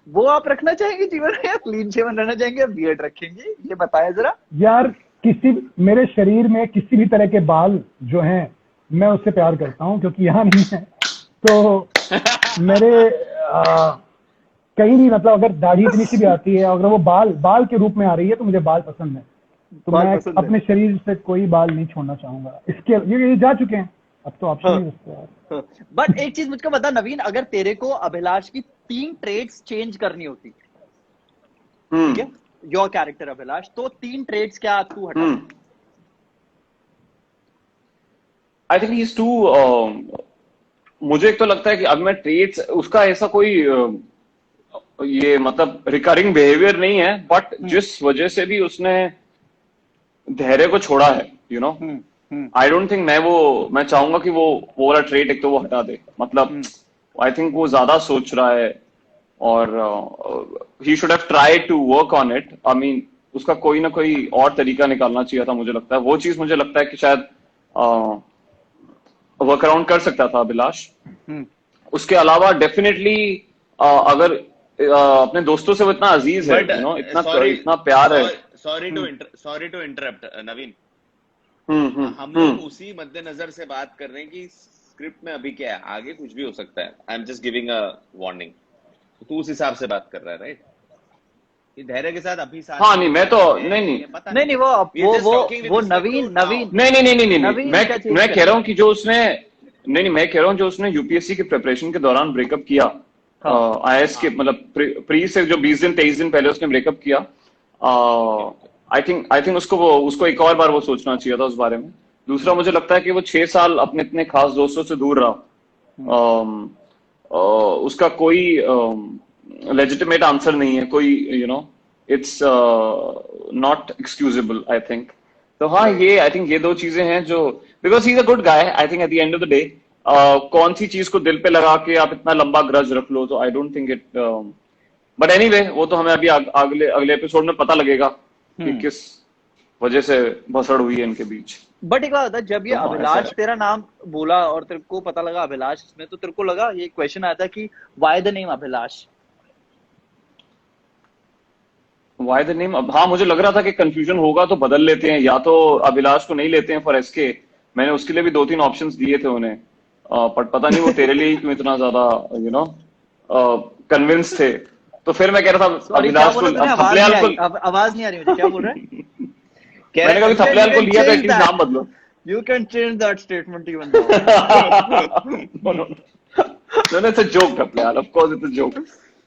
वो आप रखना चाहेंगे जीवन में, या क्लीन शेवन रहना चाहेंगे, या बियर्ड रखेंगे, ये बताएं जरा। यार मेरे शरीर में किसी भी तरह के बाल जो हैं, मैं उससे प्यार करता हूँ, क्योंकि यहाँ नहीं है, तो मेरे कहीं भी, मतलब अगर दाढ़ी इतनी सी भी आती है, अगर वो बाल के रूप में आ रही है, तो मुझे बाल पसंद है, तो बाल मैं पसंद है। अपने शरीर से कोई बाल नहीं छोड़ना चाहूंगा। इसके ये जा चुके हैं, अब तो ऑप्शन हाँ। नहीं बचते यार। बट एक चीज मुझको बता नवीन, अगर तेरे को अभिलाष की 3 ट्रेड्स चेंज करनी होती, ठीक है, योर कैरेक्टर अभिलाष, तो 3 ट्रेड्स क्या तू हटा? आई थिंक इज टू, मुझे एक तो लगता है कि अब मैं ट्रेड्स उसका ऐसा कोई ये मतलब रिकरिंग बिहेवियर नहीं है, बट जिस वजह से भी उसने धैर्य को छोड़ा है, you know, I don't think मैं चाहूंगा कि वो वाला ट्रेड एक तो वो हटा दे। मतलब आई थिंक वो ज्यादा सोच रहा है, और he should have tried to work on it. I mean, उसका कोई ना कोई और तरीका निकालना चाहिए था, मुझे लगता है वो चीज, मुझे लगता है कि शायद वर्क अराउंड कर सकता था अभिलाष। उसके अलावा डेफिनेटली अगर अपने दोस्तों से वो इतना अजीज है, यू नो, इतना प्यार है। सॉरी टू इंटरप्ट नवीन, हम हम्म लोग उसी मद्देनजर से बात कर रहे हैं कि स्क्रिप्ट में अभी क्या है, आगे कुछ भी हो सकता है। I am just giving a warning. तू उस हिसाब से बात कर रहा है, राइट? ये धैर्य के साथ अभी साथ हाँ नहीं मैं तो नहीं पता नहीं नहीं, वो नवीन नवीन नहीं नवीन मैं क्या चीज मैं कर कह रहा हूँ कि जो उसने नहीं मैं कह रहा हूँ जो उसने यूपीएससी के प्रिपरेशन के दौरान ब्रेकअप किया हाँ। आईएएस के मतलब प्री से जो 20 दिन 23 दिन पहले उसने ब्रेकअप किया आई थिंक उसको एक और बार वो सोचना चाहिए था उस बारे में। दूसरा मुझे लगता है कि वो 6 साल अपने इतने खास दोस्तों से दूर रहा। उसका कोई लेजिटिमेट आंसर नहीं है कोई it's not excusable I think. तो हाँ ये आई थिंक ये दो चीजें हैं जो because he is a good guy I think at the end of the day कौन सी चीज को दिल पे लगा के आप इतना लंबा ग्रज रख लो तो I don't think it but anyway वो तो हमें अभी अगले अगले एपिसोड में पता लगेगा कि किस वजह से भसड़ हुई है इनके बीच। बट एक बात बता, जब ये तो हाँ, अभिलाष ऐसा है। तेरा नाम बोला और तेरे को पता लगा अभिलाष इसमें, तो तेरे को लगा ये क्वेश्चन आया था कि why the name Abhilash? Why the name अब हाँ मुझे लग रहा था कि कंफ्यूजन होगा तो बदल लेते हैं या तो अभिलाष को नहीं लेते हैं फॉर एसके। मैंने उसके लिए भी 2-3 ऑप्शंस दिए थे उन्हें पर पता नहीं वो तेरे लिए ही क्यों इतना ज्यादा कन्विंस थे। तो फिर मैं कह रहा था सॉरी, क्या अभिलाष को बोला तूने? थपलियाल को आवाज नहीं आ रही मुझे, क्या बोल रहा है? मैंने कहा थपलियाल को लिया तो एटलीस्ट नाम बदलो। You can change that statement even now. No, it's a joke, Thapliyal, of course it's a joke.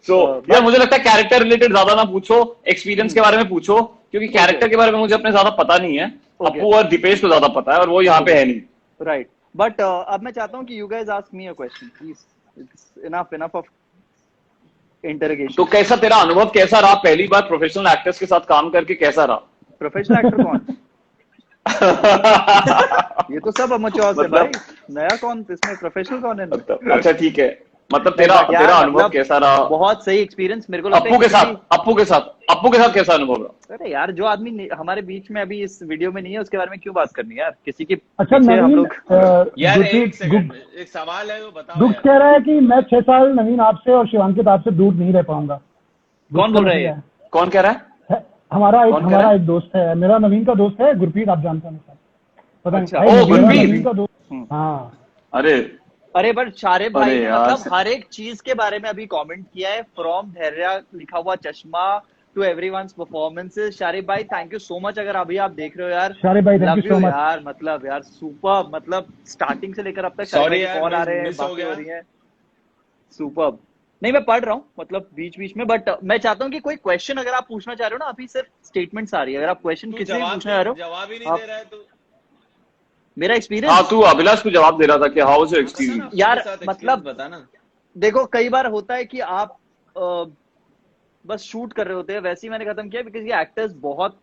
So यार मुझे लगता है कैरेक्टर रिलेटेड ज्यादा ना पूछो, एक्सपीरियंस के बारे में पूछो क्योंकि कैरेक्टर के बारे में मुझे अपने ज्यादा पता नहीं है। अपू और दीपेश को ज्यादा पता है और वो यहाँ पे है नहीं। Right. But अब मैं चाहता हूँ कि you guys ask me a question, please. It's enough of interrogation. तो कैसा तेरा अनुभव कैसा रहा पहली बार प्रोफेशनल एक्टर्स के साथ काम करके कैसा रहा? प्रोफेशनल एक्टर कौन? ये तो सब अमेच्योर है भाई, नया कौन इसमें प्रोफेशनल कौन है? अच्छा ठीक है, मतलब तेरा अनुभव मतलब कैसा रहा? बहुत सही एक्सपीरियंस मेरे को लगता है। अप्पू के साथ कैसा अनुभव रहा? अरे यार जो आदमी हमारे बीच में अभी इस वीडियो में नहीं है उसके बारे में क्यों बात करनी है यार, किसी की अच्छा पीछे हम नवीन लोग यार एक सेकंड, एक सवाल है वो बताओ दुख यार। कह रहा है कि मैं 6 साल नवीन आपसे और शिवांकित आपसे दूर नहीं रह पाऊंगा। कौन बोल रहा है? कौन कह रहा है? हमारा कौन कह रहा है? एक दोस्त है, मेरा नवीन का दोस्त है गुरप्रीत, आप जानते हैं पता नहीं। अच्छा, भाई, ओ, मेरा गुरप्रीत। नवीन का दोस्त, हाँ अरे बट शारिब भाई अरे ने यार। मतलब हर एक चीज के बारे में अभी कमेंट किया है, फ्रॉम धैर्य लिखा हुआ चश्मा टू एवरीवनस परफॉर्मेंसेस। शारिब भाई थैंक यू सो मच, अगर अभी आप देख रहे हो यार। शारिब भाई thank love you so you much यार, मतलब यार सुपर, मतलब स्टार्टिंग से लेकर अब तक Sorry यार, कॉल आ रहे हैं, मिस हो बातें गया। हो रही हैं, सुपर। नहीं मैं पढ़ रहा हूँ मतलब बीच बीच में, बट मैं चाहता हूँ कि कोई क्वेश्चन अगर आप पूछना चाह रहे हो ना, अभी सिर्फ स्टेटमेंट्स आ रही है, अगर आप क्वेश्चन तू किसी भी पूछना चाह रहे हो। जवाब ही नहीं आप- दे रहा है तू। मेरा हाँ एक्सपीरियंस तू अभिलाष को जवाब दे रहा था कि हाउ वाज योर एक्सपीरियंस? यार, साथ मतलब- बता ना। देखो कई बार होता है कि आप बस शूट कर रहे होते हैं, वैसे ही मैंने खत्म किया बिकॉज ये एक्टर्स बहुत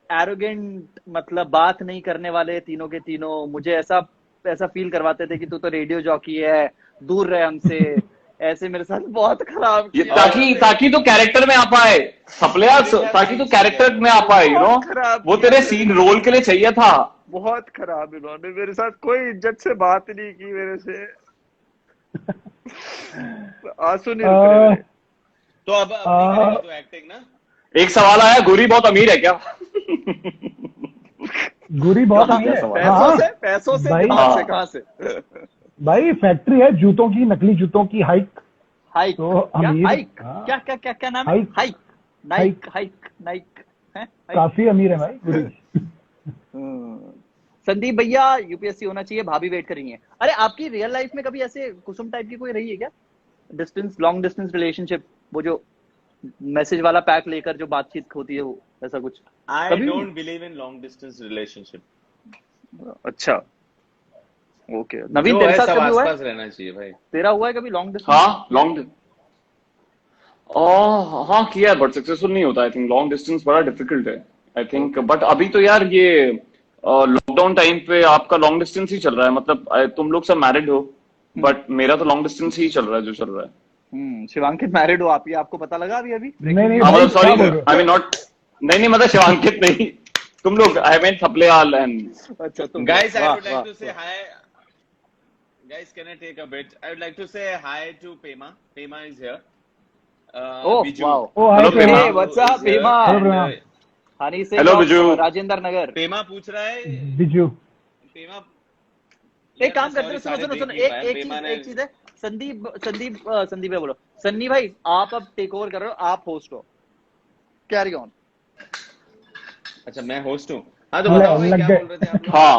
एरोगेंट, मतलब बात नहीं करने वाले तीनों के तीनों। मुझे ऐसा फील करवाते थे कि तू तो रेडियो जॉकी है, दूर रहे हमसे। ऐसे मेरे साथ बहुत खराब ये किया। ताकि तो कैरेक्टर में आ पाए थपलियाल, ताकि तो कैरेक्टर में आ पाए बहुत खराब वो किया तेरे मेरे सीन रोल के लिए चाहिए था। बहुत खराब, इन्होंने मेरे साथ कोई इज्जत से बात नहीं की मेरे से। आंसू नहीं रुक रहे मेरे। तो अब नहीं करेगा तू एक्टिंग ना? एक सवाल आया, गोरी बहुत अमीर है क्या? गुरी बहुत कहाँ अमीर क्या है। सवाल? हाँ, पैसों से भाई- कहाँ से भाई फैक्ट्री है जूतों की, नकली जूतों की, हाइक। हाइक तो क्या अमीर- हाइक हाँ। क्या नाम है? हाइक। हाइक नाइक है? काफी अमीर है भाई गुरी। संदीप भैया यूपीएससी होना चाहिए, भाभी वेट कर रही है। अरे आपकी रियल लाइफ में कभी ऐसे कुसुम टाइप की कोई रही है क्या? लॉन्ग डिस्टेंस रिलेशनशिप, वो जो मैसेज वाला पैक लेकर जो बातचीत होती है, वो ऐसा कुछ? आई कभी- don't believe in long distance relationship. अच्छा ओके, नवीन तेरे साथ सब कभी हुआ है? आसपास रहना चाहिए भाई। तेरा हुआ है कभी लॉन्ग डिस्टेंस? हाँ लॉन्ग हाँ किया है बट सक्सेसफुल नहीं होता। आई थिंक लॉन्ग डिस्टेंस बड़ा डिफिकल्ट है आई थिंक। बट अभी तो यार ये लॉकडाउन टाइम पे आपका लॉन्ग डिस्टेंस ही चल रहा है। मतलब तुम लोग सब मैरिड हो बट मेरा तो लॉन्ग डिस्टेंस ही चल रहा है जो चल रहा है। शिवांकित मैरिड हो आप, ये आपको पता लगा अभी? नहीं हाँ भाई, मतलब सॉरी क्या बोल रहे हो? आई मीन नॉट, नहीं मतलब शिवांकित नहीं, तुम लोग आई मीन थपलियाल एंड अच्छा तुम Guys, I वाह, would like वाह, to say hi. Guys, can I take a bit? I would like to say hi to Pema. Pema is here. Oh, Biju wow. Oh, hi, Hello, Pema. Hey, what's up, is here. Pema? Hello, And, Pema. Honey से Hello, बिजू। राजेंद्र नगर। Pema पूछ रहा है बिजू। Pema एक काम करते हैं, सुनो एक एक चीज है, संदीप है बोलो, सन्नी भाई आप अब टेक ओवर कर रहे हो, आप होस्ट हो, कैरी ऑन। अच्छा मैं होस्ट हूँ, हाँ तो बताओ भाई लग क्या गए। बोल रहे थे आप लोग? हाँ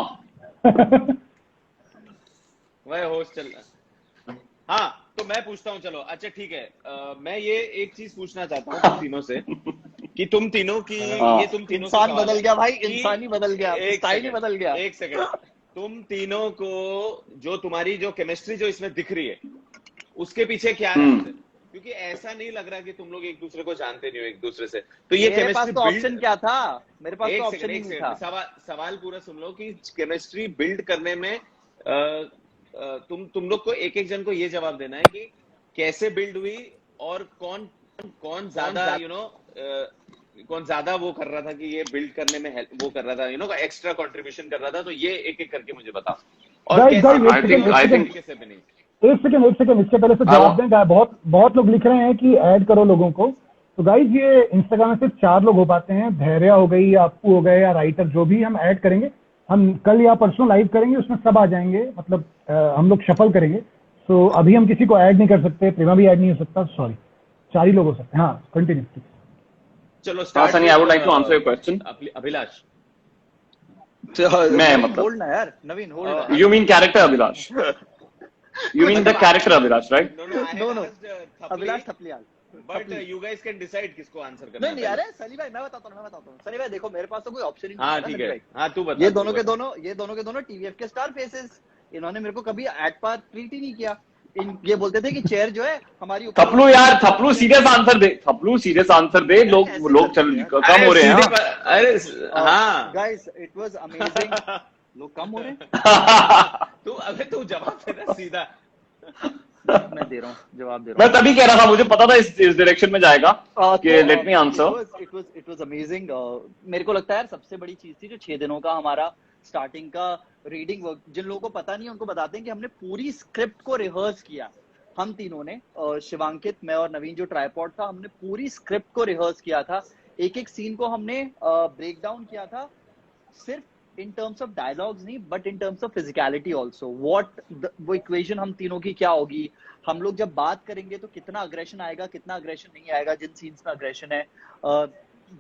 वह होस्ट चल रहा। हाँ तो मैं पूछता हूँ, चलो अच्छा ठीक है। मैं ये एक चीज पूछना चाहता हूँ तुम तीनों से कि तुम तीनों की हाँ। ये तुम तीनों से इंसान सवाल बदल है गया भाई, कि इंसान ही बदल गया, एक स्टाइल ही सेकंड, बदल गया। एक सेकंड, तुम तीनों को जो तुम्हारी जो केमिस्ट्री जो इसमें दिख रही है उसके पीछे क्या राज है? क्योंकि ऐसा नहीं लग रहा कि तुम लोग एक दूसरे को जानते नहीं हो एक दूसरे से, तो ये मेरे पास केमिस्ट्री तो ऑप्शन क्या था, मेरे पास तो एक ऑप्शन सेकंड ही एक नहीं था। सेकंड सवाल पूरा सुन लो कि केमिस्ट्री बिल्ड करने में तुम लोग को एक एक जन को ये जवाब देना है कि कैसे बिल्ड हुई और कौन कौन ज्यादा कौन ज्यादा वो कर रहा था कि ये बिल्ड करने में हेल्प वो कर रहा था एक्स्ट्रा कंट्रीब्यूशन कर रहा था, तो ये एक एक करके मुझे बताओ और Guys, कैसे guys, I think कैसे बनी। एक सेकंड इसके पहले से जवाब दें। बहुत लोग लिख रहे हैं कि ऐड करो लोगों को। तो गाइज ये इंस्टाग्राम में सिर्फ 4 लोग हो पाते हैं, धैर्य हो गई या अप्पू हो गए या राइटर, जो भी हम ऐड करेंगे, हम कल या परसों लाइव करेंगे, उसमें सब आ जाएंगे, मतलब हम लोग शफल करेंगे। तो अभी हम किसी को ऐड नहीं कर सकते, प्रेमा भी ऐड नहीं हो सकता, सॉरी 4 ही लोग हो सकते हैं। हाँ कंटिन्यू। चलो हाँ Sunny, I would like to answer your question. Abhilash मैं मतलब होल्ड ना यार, Naveen hold. You mean character Abhilash, you mean the character Abhilash, right? No Abhilash Thapliyal. But you guys can decide किसको आंसर करना है। नहीं अरे सनी भाई मैं बताता हूँ सनी भाई देखो मेरे पास तो कोई ऑप्शन ही नहीं हाँ है ना, ठीक सनी है, भाई। हाँ तू बता। ये दोनों के दोनों टीवीएफ के स्टार फेसेस, इन्होंने मेरे को कभी एड पार ट्रीट ही नहीं किया। ये बोलते थे कि चेयर जो है हमारी ऊपर। थपलू यार, थपलू सीरियस आंसर दे, थपलू सीरियस आंसर दे, लोग चल कम हो रहे हैं। अरे हाँ गाइस इट वाज अमेजिंग। लोग कम हो रहे हैं। तू जवाब दे ना सीधा। मैं दे रहा हूँ जवाब दे रहा मैं हूँ। तभी कह रहा था, मुझे पता था इस डायरेक्शन में जाएगा कि let me answer. It was amazing. मेरे को लगता है यार सबसे बड़ी चीज थी जो 6 दिनों का हमारा स्टार्टिंग का रीडिंग वर्क। जिन लोगों को पता नहीं है उनको बताते हैं कि हमने पूरी स्क्रिप्ट को रिहर्स किया, हम तीनों ने, शिवांकित, मैं और नवीन जो ट्राइपॉड था, हमने पूरी स्क्रिप्ट को रिहर्स किया था। एक एक सीन को हमने ब्रेक डाउन किया था, सिर्फ in terms of dialogues नहीं but in terms of physicality also, वो इक्वेशन हम तीनों की क्या होगी, हम लोग जब बात करेंगे तो कितना अग्रेशन आएगा, कितना अग्रेशन नहीं आएगा, जिन सीन्स में अग्रेशन है,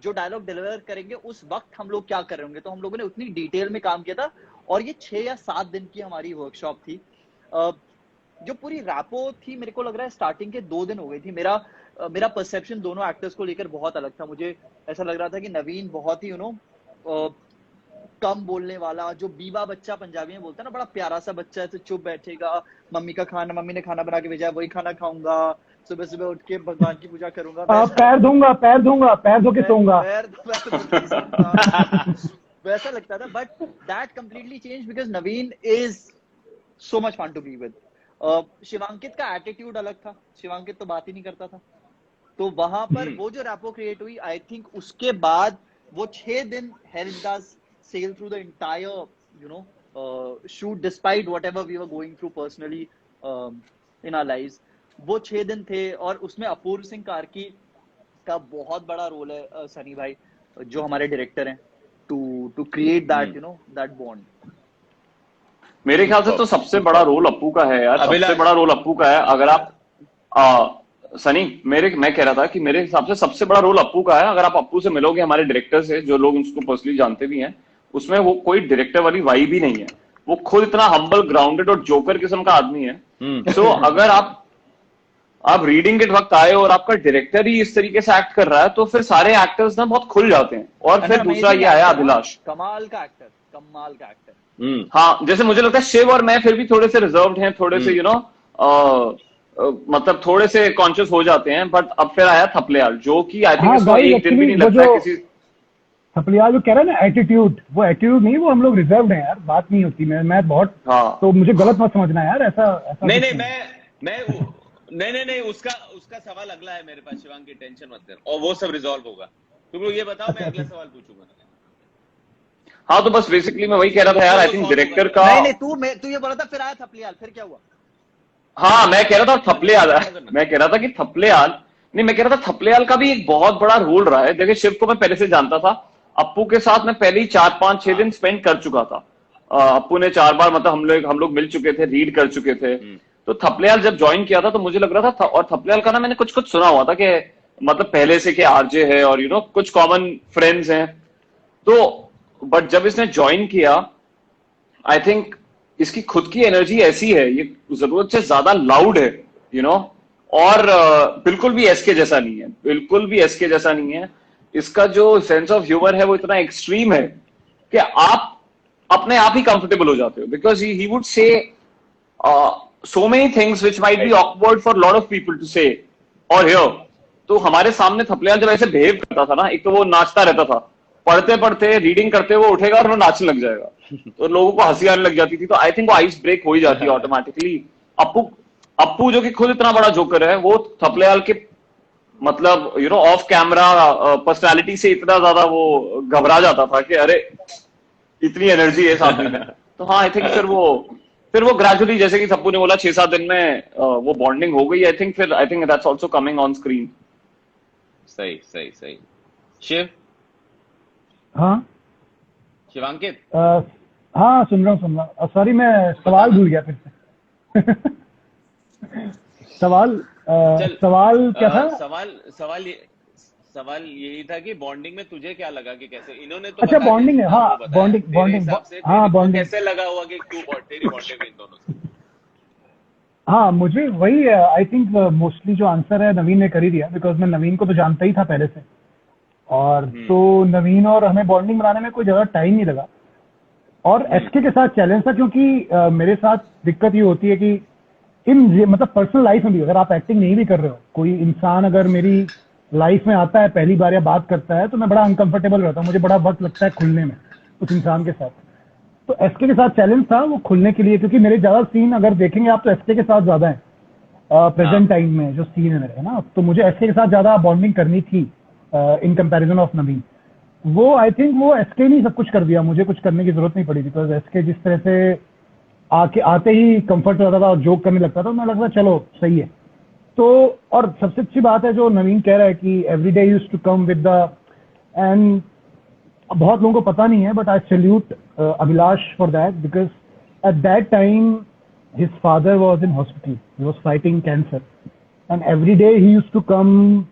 जो डायलॉग डिलीवर करेंगे उस वक्त हम लोग क्या कर रहे होंगे। तो हम लोगों ने उतनी डिटेल में काम किया था और ये 6 या 7 दिन की हमारी वर्कशॉप थी। जो पूरी रैपो थी, मेरे को लग रहा है स्टार्टिंग के 2 दिन हो गई थी। मेरा परसेप्शन दोनों एक्टर्स को लेकर बहुत अलग था। मुझे ऐसा लग रहा था कि नवीन बहुत ही कम बोलने वाला, जो बीबा बच्चा पंजाबी में बोलता है ना, बड़ा प्यारा सा बच्चा है, तो चुप बैठेगा, मम्मी ने खाना बना के भेजा है, वही खाना खाऊंगा, सुबह सुबह उठ के भगवान की पूजा करूंगा, पैर धो के सोऊंगा। वैसा लगता था। But that completely change because Naveen is so much fun to be with. Shivankit का एटीट्यूड अलग था, शिवांकित तो बात ही नहीं करता था। तो वहां पर वो जो रैपो क्रिएट हुई, आई थिंक उसके बाद वो 6 दिन helped us sail through the entire shoot despite whatever we were going through personally in our lives। वो 6 दिन थे और उसमें अपूर्व सिंह कार्की का बहुत बड़ा रोल है, सनी भाई जो हमारे डायरेक्टर हैं, to create that that bond. मेरे ख्याल से तो सबसे बड़ा रोल अप्पू का है यार, सबसे बड़ा रोल अप्पू का है। अगर आप सनी, मैं कह रहा था कि मेरे हिसाब से सबसे बड़ा रोल अप्पू का है। अगर आप अप्पू से मिलोगे, हमारे डायरेक्टर से, जो लोग उसको पर्सनली जानते भी हैं, उसमें वो कोई डायरेक्टर वाली वाइब ही नहीं है। वो खुद इतना हम्बल, ग्राउंडेड और जोकर किस्म का आदमी है। सो अगर आप रीडिंग के वक्त आए और आपका डायरेक्टर ही इस तरीके से एक्ट कर रहा है, तो फिर सारे एक्टर्स ना बहुत खुल जाते हैं। और फिर दूसरा ये आया अभिलाष, कमाल का एक्टर। हाँ, जैसे मुझे लगता है शिव और मैं फिर भी थोड़े से रिजर्व्ड हैं, थोड़े से मतलब थोड़े से कॉन्शियस हो जाते हैं। बट अब फिर आया थपलियाल, जो कि आई थिंक इसको एक दिन भी नहीं लगता है किसी। थपलियाल जो कह रहा है ना एटीट्यूड, वो एटीट्यूड नहीं, वो हम लोग रिजर्व्ड हैं यार, बात नहीं होती। मैं बहुत, तो मुझे गलत मत समझना यार, ऐसा नहीं, उसका सवाल अगला है मेरे पास शिवांग की, टेंशन मत कर, और वो सब रिजॉल्व होगा। तुम लोग ये बताओ, मैं अगला सवाल पूछूंगा। हाँ, तो बस बेसिकली मैं वही कह रहा था यार, आई थिंक डायरेक्टर का। नहीं, तू ये बोला था, फिर आया थपलियाल, फिर क्या हुआ? हाँ, मैं कह रहा था थपलियाल का भी एक बहुत बड़ा रोल रहा है। देखिए, शिव को मैं पहले से जानता था, अप्पू के साथ मैं पहले ही 4-5-6 दिन स्पेंड कर चुका था। अप्पू ने 4 बार, मतलब हम लोग मिल चुके थे, रीड कर चुके थे। तो थपलियाल जब ज्वाइन किया था तो मुझे लग रहा था और थपलियाल का ना मैंने कुछ कुछ सुना हुआ था कि मतलब पहले से कि आरजे है और कुछ कॉमन फ्रेंड्स हैं, तो बट जब इसने ज्वाइन किया आई थिंक इसकी खुद की एनर्जी ऐसी है, ये जरूरत से ज्यादा लाउड है, यू नो और बिल्कुल भी एसके जैसा नहीं है, बिल्कुल भी एसके जैसा नहीं है। इसका जो सेंस ऑफ ह्यूमर है वो इतना एक्सट्रीम है कि आप अपने आप ही कंफर्टेबल हो जाते हो, because he would say so many things which might be awkward for a lot of people to say or hear। तो हमारे सामने थपलियाल जब ऐसे बिहेव करता था ना, एक तो वो नाचता रहता था, पढ़ते पढ़ते रीडिंग करते वो उठेगा और वो नाचने लग जाएगा, तो लोगों को हंसी आने लग जाती थी। तो आई थिंक वो आइस ब्रेक हो ही जाती है ऑटोमेटिकली। अप्पू अप्पू जो कि खुद इतना बड़ा जोकर है, वो थपलियाल के मतलब ऑफ कैमरा पर्सनालिटी से इतना ज्यादा वो घबरा जाता था कि अरे इतनी एनर्जी है साथ में। तो हाँ आई थिंक फिर वो ग्रेजुअली जैसे कि सप्पू ने बोला 6-7 दिन में वो बॉन्डिंग हो गई। I think that's also coming on screen. सही सही सही। शिव, हाँ शिवांकित, हाँ सुन रहा हूँ। सॉरी मैं सवाल भूल गया फिर से। चल सवाल क्या था? सवाल यही था कि बॉन्डिंग में तुझे क्या लगा कि कैसे इन्होंने तो अच्छा बता बॉन्डिंग है, दिया, हाँ वो बताया। बॉन्डिंग तेरे हिसाब से हाँ तेरी बॉन्डिंग। कैसे लगा हुआ कि तेरी बॉन्डिंग इन दोनों से? हाँ मुझे वही आई थिंक मोस्टली जो आंसर है नवीन ने कर ही दिया, बिकॉज मैं नवीन को तो जानता ही था पहले से, और तो नवीन और हमें बॉन्डिंग बनाने में कोई ज्यादा टाइम नहीं लगा। और एसके के साथ चैलेंज था क्योंकि मेरे साथ दिक्कत ये होती है कि मतलब पर्सनल लाइफ में भी अगर आप एक्टिंग नहीं भी कर रहे हो, कोई इंसान अगर मेरी लाइफ में आता है पहली बार या बात करता है, तो मैं बड़ा अनकंफर्टेबल रहता हूँ, मुझे बड़ा वक्त लगता है खुलने में उस इंसान के साथ। तो एसके के साथ चैलेंज था वो खुलने के लिए, क्योंकि मेरे ज्यादा सीन अगर देखेंगे आप तो एसके के साथ ज्यादा है प्रेजेंट टाइम में जो सीन है मेरे, है ना। तो मुझे एसके के साथ ज्यादा बॉन्डिंग करनी थी इन कंपैरिजन ऑफ नवीन। वो आई थिंक वो एसके ने सब कुछ कर दिया, मुझे कुछ करने की जरूरत नहीं पड़ी, बिकॉज एसके जिस तरह से आते ही कंफर्ट रहता था और जोक करने लगता था, मैं लगता चलो सही है। तो और सबसे अच्छी बात है जो नवीन कह रहा है कि every day used to come with the, एंड बहुत लोगों को पता नहीं है but I salute Abhilash for that, because at that time his father was in hospital, he was fighting cancer, and every day he used to come,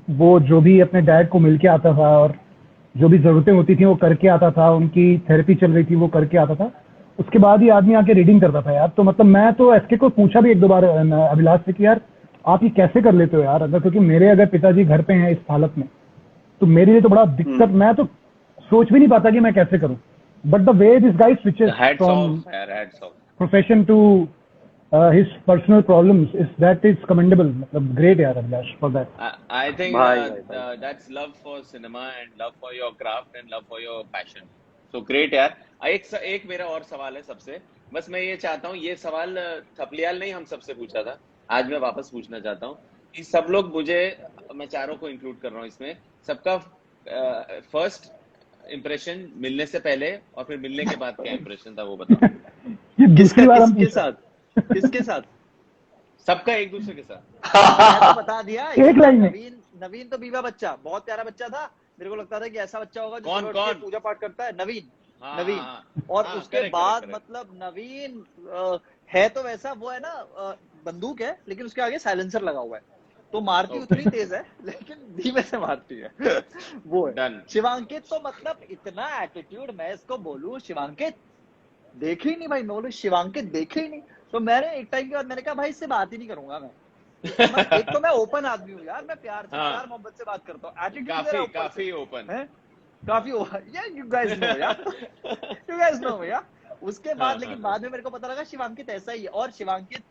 वो जो भी अपने डैड को मिल के आता था और जो भी जरूरतें होती थी वो करके आता था, उनकी थेरेपी चल रही थी वो करके आता था, उसके बाद ही आदमी आके रीडिंग करता था यार। तो मतलब मैं तो एसके को पूछा भी एक दो बार अभिलाष से कि यार आप ये कैसे कर लेते हो यार, अगर क्योंकि मेरे अगर पिताजी घर पे हैं इस हालत में तो मेरे लिए तो बड़ा दिक्कत, मैं तो सोच भी नहीं पाता कि मैं कैसे करूं। But the way this guy switches from profession to his personal problems is commendable, मतलब great यार Abhilash for that। I think that's love for cinema and love for your craft and love for your passion, so great यार। एक मेरा और सवाल है सबसे, बस मैं ये चाहता हूँ, ये सवाल थपलियाल नहीं हम सबसे पूछा था, आज मैं वापस पूछना चाहता हूँ कि सब लोग मुझे, मैं चारों को इंक्लूड कर रहा हूँ इसमें, सबका फर्स्ट इंप्रेशन मिलने से पहले और फिर मिलने के बाद क्या इंप्रेशन था वो बताओ। ये दूसरी बार हम किसके साथ? सबका एक दूसरे के साथ। मैं तो बता दिया एक लाइन में। नवीन तो बीवा बच्चा, बहुत प्यारा बच्चा था, मेरे को लगता था कि ऐसा बच्चा होगा जो सुबह उठ के पूजा पाठ करता है। नवीन और उसके बाद मतलब नवीन है तो वैसा, वो है ना बंदूक है लेकिन उसके आगे साइलेंसर लगा हुआ है, तो मारती उतनी तेज है लेकिन धीमे से मारती है। वो है शिवांकित, तो मतलब इतना एटीट्यूड, मैं इसको बोलूं शिवांकित देखे ही नहीं भाई, मैं बोलूं शिवांकित देखे ही नहीं, तो मैंने एक टाइम के बाद मैंने कहा भाई इससे बात ही नहीं करूंगा मैं। एक तो मैं ओपन आदमी हूँ यार, मैं प्यार मोहब्बत से बात करता हूँ, एटीट्यूड काफी ओपन है, काफी यार, यू गाइस नो यार, यू गाइस नो यार। उसके बाद लेकिन बाद में मेरे को पता लगा शिवांकित ऐसा ही है। और शिवांकित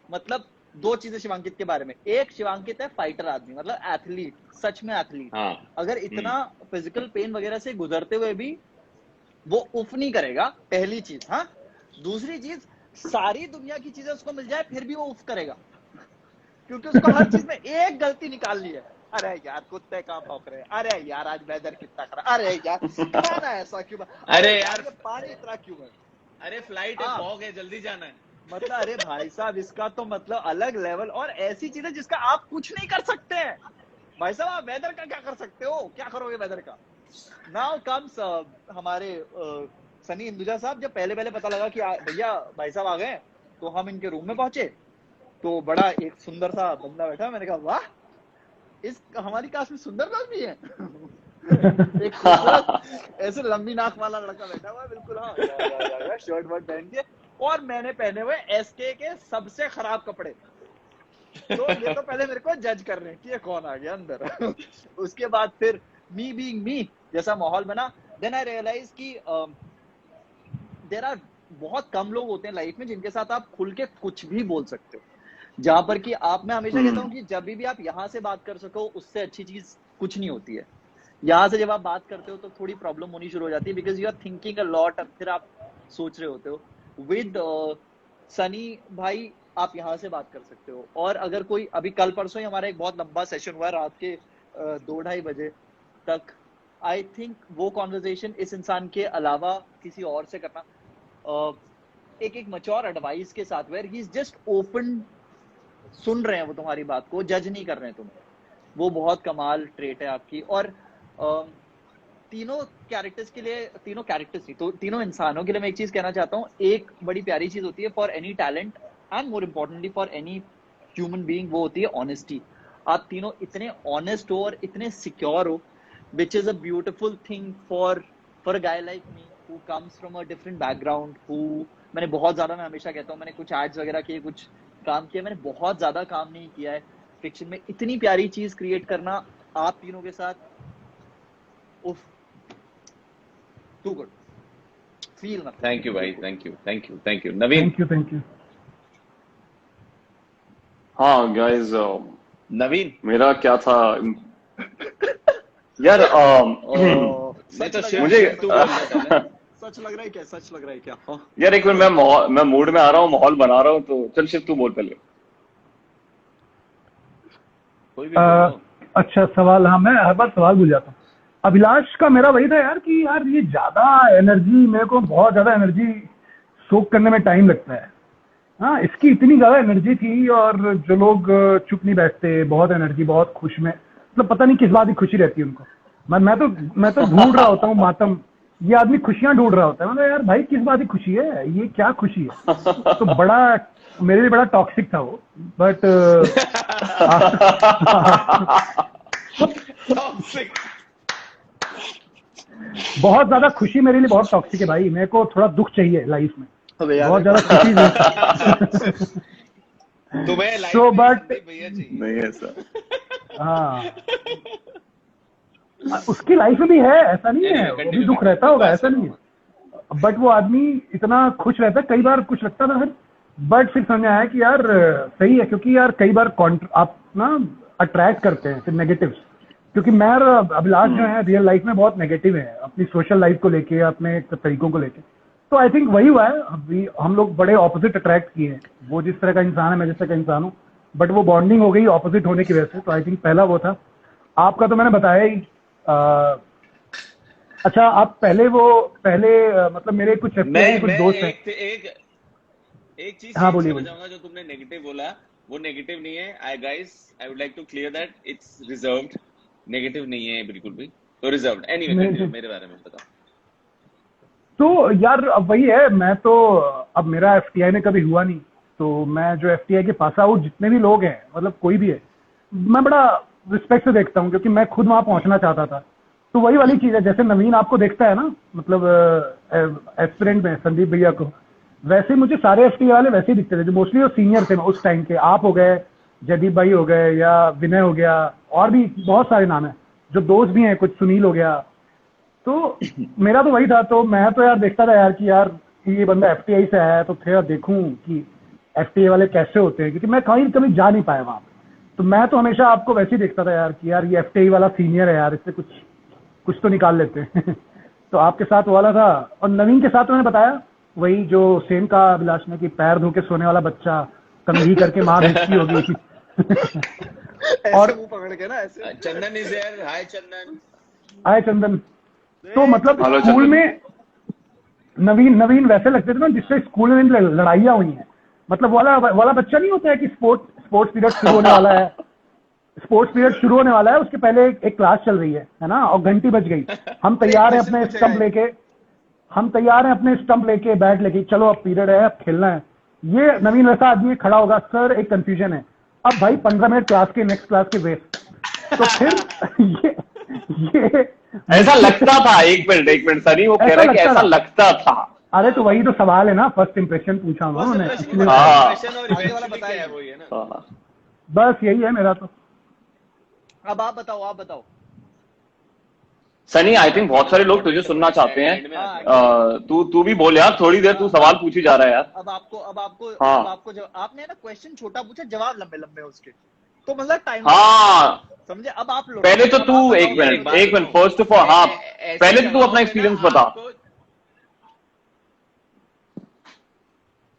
मतलब दो चीजें शिवांकित के बारे में, एक शिवांकित है फाइटर आदमी, मतलब एथलीट, सच में एथलीट। अगर इतना फिजिकल पेन वगैरह से गुजरते हुए भी वो उफ नहीं करेगा, पहली चीज। हाँ, दूसरी चीज, सारी दुनिया की चीजें उसको मिल जाए फिर भी वो उफ करेगा, क्योंकि उसको हर चीज में एक गलती निकालनी है। अरे यार कुत्ते कहाँ भौंक रहे हैं, अरे यार आज वेदर कितना खराब, अरे यार खाना ऐसा क्यों, अरे यार पानी इतना क्यों है, अरे फ्लाइट है, फॉग है, जल्दी जाना है। मतलब अरे भाई साहब इसका तो मतलब अलग लेवल। और ऐसी चीजें जिसका आप कुछ नहीं कर सकते हैं भाई साहब, आप वेदर का क्या कर सकते हो, क्या करोगे वेदर का। नाउ कम्स हमारे सनी इंदुजा साहब, जब पहले पता लगा कि भैया भाई साहब आ गए, तो हम इनके रूम में पहुंचे, तो बड़ा एक सुंदर सा बंदा बैठा, मैंने कहा वाह, इस हमारी कास्ट में सुंदर लोग भी हैं। एक खूबसूरत ऐसे लंबी नाक वाला लड़का बैठा हुआ है, बिल्कुल हाँ, या, शर्ट वर्ट पहन के, और मैंने पहने हुए एसके के सबसे खराब कपड़े। तो ये तो पहले मेरे को जज कर रहे हैं कि ये कौन आ गया अंदर। उसके बाद फिर मी बीइंग मी जैसा माहौल बना, देन आई रियलाइज कि देयर आर बहुत कम लोग होते हैं लाइफ में जिनके साथ आप खुल के कुछ भी बोल सकते हो, जहां पर कि आप, मैं हमेशा कहता हूँ कि जब भी आप यहाँ से बात कर सको उससे अच्छी चीज कुछ नहीं होती है। यहाँ से जब आप बात करते हो तो थोड़ी प्रॉब्लम होनी शुरू हो जाती है, because you are thinking a lot, फिर आप सोच रहे होते हो। विद सनी भाई आप यहाँ से बात कर सकते हो, और अगर कोई, अभी कल परसों ही हमारा एक बहुत लंबा सेशन हुआ रात के 2-2:30 बजे तक, आई थिंक वो कॉन्वर्जेशन इस इंसान के अलावा किसी और से करना, एक मैच्योर एडवाइस के साथ, where he is just open, सुन रहे हैं वो तुम्हारी बात को, जज नहीं कर रहे हैं तुम्हें, वो बहुत कमाल ट्रेट है आपकी। और तीनों कैरेक्टर्स के लिए, तीनों कैरेक्टर्स नहीं तो तीनों इंसानों के लिए मैं एक चीज कहना चाहता हूँ, एक बड़ी प्यारी चीज होती है for any talent and more importantly for any human being, वो होती है ऑनेस्टी। आप तीनों इतने ऑनेस्ट हो और इतने सिक्योर हो, which is a beautiful thing for a guy like me who comes from a different background, who, मैंने बहुत ज्यादा, मैं हमेशा कहता हूँ, मैंने कुछ एड्स वगैरह किए, कुछ काम किया, मैंने बहुत ज्यादा काम नहीं किया है फिक्शन में। इतनी प्यारी चीज क्रिएट करना आप तीनों के साथ, उफ, टू गुड, फील मत। थैंक यू भाई, thank you Naveen. Thank you. हाँ गाइस, नवीन मेरा क्या था यार, नहीं तो शिव, मुझे तू बोल रहा था। सच लग रहा है क्या, सच लग रहा है क्या? हाँ। यार एक मिनट, मैं मूड में आ रहा हूँ, माहौल बना रहा हूँ, तो चल शिव तू बोल पहले। कोई भी बोलो। अच्छा सवाल, हाँ मैं हर बार सवाल भूल जाता हूँ। अभिलाष का मेरा वही था यार कि यार ये ज्यादा एनर्जी, मेरे को बहुत ज्यादा एनर्जी सोक करने में टाइम लगता है। हाँ, इसकी इतनी ज्यादा एनर्जी थी, और जो लोग चुप नहीं बैठते, बहुत एनर्जी, बहुत खुश में, मतलब पता नहीं किस बात की खुशी रहती है उनको। मैं तो ढूंढ रहा होता हूँ मातम, ये आदमी खुशियां ढूंढ रहा होता है। मतलब यार भाई किस बात की खुशी है, ये क्या खुशी है? तो बड़ा, मेरे लिए बड़ा टॉक्सिक था वो, बट बहुत ज्यादा खुशी मेरे लिए बहुत टॉक्सिक है भाई। मेरे को थोड़ा दुख चाहिए लाइफ में, बहुत ज्यादा खुशी नहीं। तुम्हें लाइफ So, में but- संदीप भैया चाहिए। नहीं ऐसा, हाँ, उसकी लाइफ में भी है, ऐसा नहीं है, वो भी दुख रहता होगा, ऐसा नहीं है, बट वो आदमी इतना खुश रहता है। कई बार कुछ लगता था फिर, बट फिर समझ में आया कि यार सही है, क्योंकि यार कई बार आप ना अट्रैक्ट करते हैं फिर नेगेटिव्स, क्योंकि मैं और अभिलाष जो है रियल लाइफ में बहुत नेगेटिव है, अपनी सोशल लाइफ को लेके, अपने तरीकों को लेके। तो आई थिंक वही हुआ है, अभी हम लोग बड़े ऑपोजिट अट्रैक्ट किए हैं। वो जिस तरह का इंसान है, मैं जिस तरह का इंसान हूँ, बट वो बॉन्डिंग हो गई ऑपोजिट होने की वजह से। तो आई थिंक पहला वो था। आपका तो मैंने बताया ही। अच्छा, आप पहले मतलब मेरे कुछ कुछ दोस्त हैं। एक चीज हाँ, बोलिए, समझ जाऊंगा, जो तुमने नेगेटिव बोला वो नेगेटिव नहीं है। I would like to clear that it's reserved, negative नहीं है बिल्कुल भी, तो रिजर्व्ड। एनीवे मेरे बारे में बताओ। तो यार अब वही है, मैं तो, अब मेरा एफटीआई में कभी हुआ नहीं, तो मैं जो एफटीआई के पास आउट जितने भी लोग हैं, मतलब कोई भी है, मैं बड़ा रिस्पेक्ट से देखता हूँ, क्योंकि मैं खुद वहां पहुंचना चाहता था। तो वही वाली चीज है, जैसे नवीन आपको देखता है ना, मतलब एस्पिरेंट में संदीप भैया को, वैसे मुझे सारे एफटीआई वाले वैसे ही दिखते थे, जो मोस्टली वो सीनियर थे उस टाइम के। आप हो गए, जयदीप भाई हो गए, या विनय हो गया, और भी बहुत सारे नाम है, जो दोस्त भी हैं कुछ, सुनील हो गया। तो मेरा तो वही था। तो मैं तो यार देखता था यार कि यार ये बंदा एफटीआई से आया है, तो थोड़ा देखूं कि एफटीआई वाले कैसे होते हैं, क्योंकि मैं कभी जा नहीं पाया वहां पे। तो मैं तो हमेशा आपको वैसे ही देखता था यार कि यार ये एफटीआई वाला सीनियर है यार, इससे कुछ तो निकाल लेते हैं। तो आपके साथ वो वाला था। और नवीन के साथ तो मैंने बताया वही जो सेम का अभिलाष ने, कि पैर धो के सोने वाला बच्चा, कंघी करके मार भेजती होगी। और मुंह पकड़ के ना ऐसे। चंदन इज देयर। हाय चंदन। हाय चंदन। तो मतलब हेलो स्कूल चंदन। में नवीन वैसे लगते थे ना जिससे स्कूल में लड़ाइयाँ हुई हैं। मतलब वाला बच्चा नहीं होता है कि स्पोर्ट्स पीरियड शुरू होने वाला है, स्पोर्ट्स पीरियड शुरू होने वाला है, उसके पहले एक क्लास चल रही है ना, और घंटी बज गई, हम तैयार हैं अपने स्टंप लेके, बैट लेके, चलो अब पीरियड है, अब खेलना है। ये नवीन वैसा आदमी खड़ा होगा, सर एक कंफ्यूजन है, अब भाई 15 मिनट क्लास के नेक्स्ट क्लास के वेस्ट, तो फिर ये ऐसा लगता था, एक मिनट सनी, वो कह रहा है कि ऐसा लगता था। अरे तो वही तो सवाल है ना, फर्स्ट इंप्रेशन पूछा उन्होंने, हाँ। और आगे वाला बताया है वो ये ना। हाँ। बस यही है मेरा तो। अब आप बताओ। सनी, आई थिंक बहुत सारे लोग तुझे सुनना चाहते हैं। तू भी बोल यार, थोड़ी देर तू सवाल पूछी जा रहा है यार। अब आपको हाँ। आपने ना क्वेश्चन छोटा पूछा, जवाब लंबे लंबे उसके, तो मतलब टाइम, हाँ, समझे। अब आप लोग पहले तो तू एक मिनट फर्स्ट ऑफ ऑल, हाँ, पहले तो तू अपना एक्सपीरियंस बता।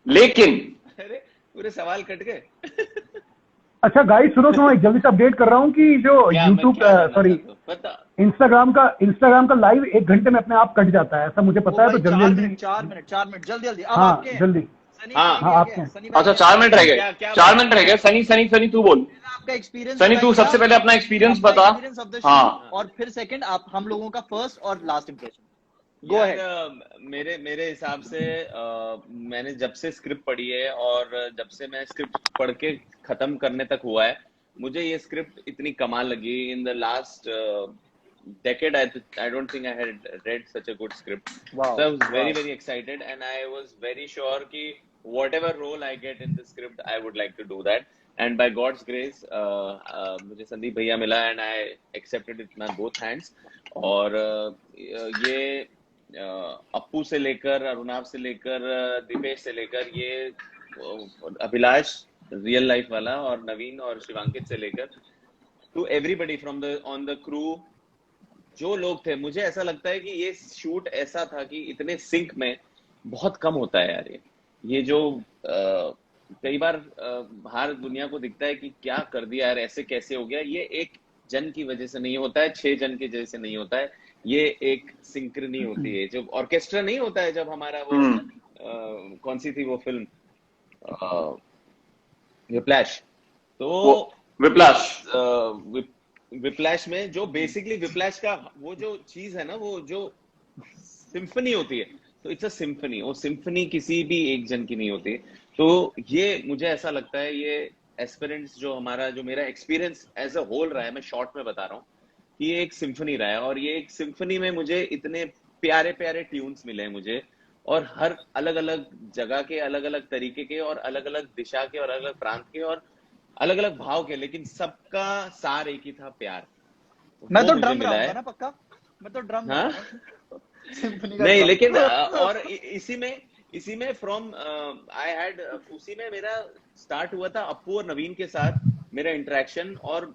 लेकिन अरे पूरे सवाल कट गए। अच्छा गाइस सुनो, एक जल्दी से अपडेट कर रहा हूँ कि जो यूट्यूब सॉरी इंस्टाग्राम का लाइव 1 घंटे में अपने आप कट जाता है, ऐसा मुझे पता है, तो जल्दी 4 मिनट जल्दी। अब हाँ आपके जल्दी। सनी हाँ, भाई आपके। सनी भाई अच्छा 4 मिनट रह गए, क्या 4 मिनट रह गए। सनी तू बोल। आपका एक्सपीरियंस सनी, तू सबसे पहले अपना एक्सपीरियंस बता। हाँ। और फिर सेकंड आप हम लोगों का फर्स्ट और लास्ट इंप्रेशन। गो यार, अहेड। मेरे हिसाब से मैंने जब से स्क्रिप्ट पढ़ी है और जब से मैं स्क्रिप्ट पढ़ के खत्म करने तक हुआ है, मुझे ये स्क्रिप्ट इतनी कमाल लगी। In the last decade, I don't think I had read such a good script. Wow. So I was very excited, and I was very sure कि whatever role I get in the script, I would like to do that. And by God's grace, मुझे संदीप भैया मिला, and I accepted it with my both hands. और ये अप्पू से लेकर, अरुणाव से लेकर, दीपेश से लेकर, ये अभिलाष रियल लाइफ वाला, और नवीन और शिवांकित से लेकर to everybody from the on the crew, जो लोग थे, मुझे ऐसा लगता है कि ये शूट ऐसा था कि इतने सिंक में बहुत कम होता है यार। ये जो कई बार बाहर दुनिया को दिखता है कि क्या कर दिया यार, ऐसे कैसे हो गया, ये एक जन की वजह से नहीं होता है, 6 जन की वजह से नहीं होता है, ये एक सिंक्रनी होती है, जो ऑर्केस्ट्रा नहीं होता है। जब हमारा वो कौन सी थी वो फिल्म, विप्लैश, तो विप्लैश में जो बेसिकली विप्लैश का वो जो चीज है ना, वो जो सिम्फनी होती है, तो इट्स अ सिम्फनी। वो सिम्फनी किसी भी एक जन की नहीं होती। तो ये मुझे ऐसा लगता है, ये एस्पिरेंट्स जो हमारा, जो मेरा एक्सपीरियंस एज अ होल रहा है, मैं शॉर्ट में बता रहा हूँ कि ये एक सिम्फनी रहा है। और ये एक सिम्फनी में मुझे इतने प्यारे प्यारे ट्यून्स मिले हैं मुझे, और हर अलग अलग जगह के, अलग अलग तरीके के, और अलग अलग दिशा के, और अलग अलग प्रांत के, और अलग अलग भाव के, लेकिन सबका सार एक ही था, प्यार। मैं तो ड्रम रहा ना पक्का, मैं तो ड्रम नहीं, लेकिन और इसी में फ्रॉम आई हैड, उसी में मेरा स्टार्ट हुआ था अप्पू और नवीन के साथ मेरा इंटरेक्शन। और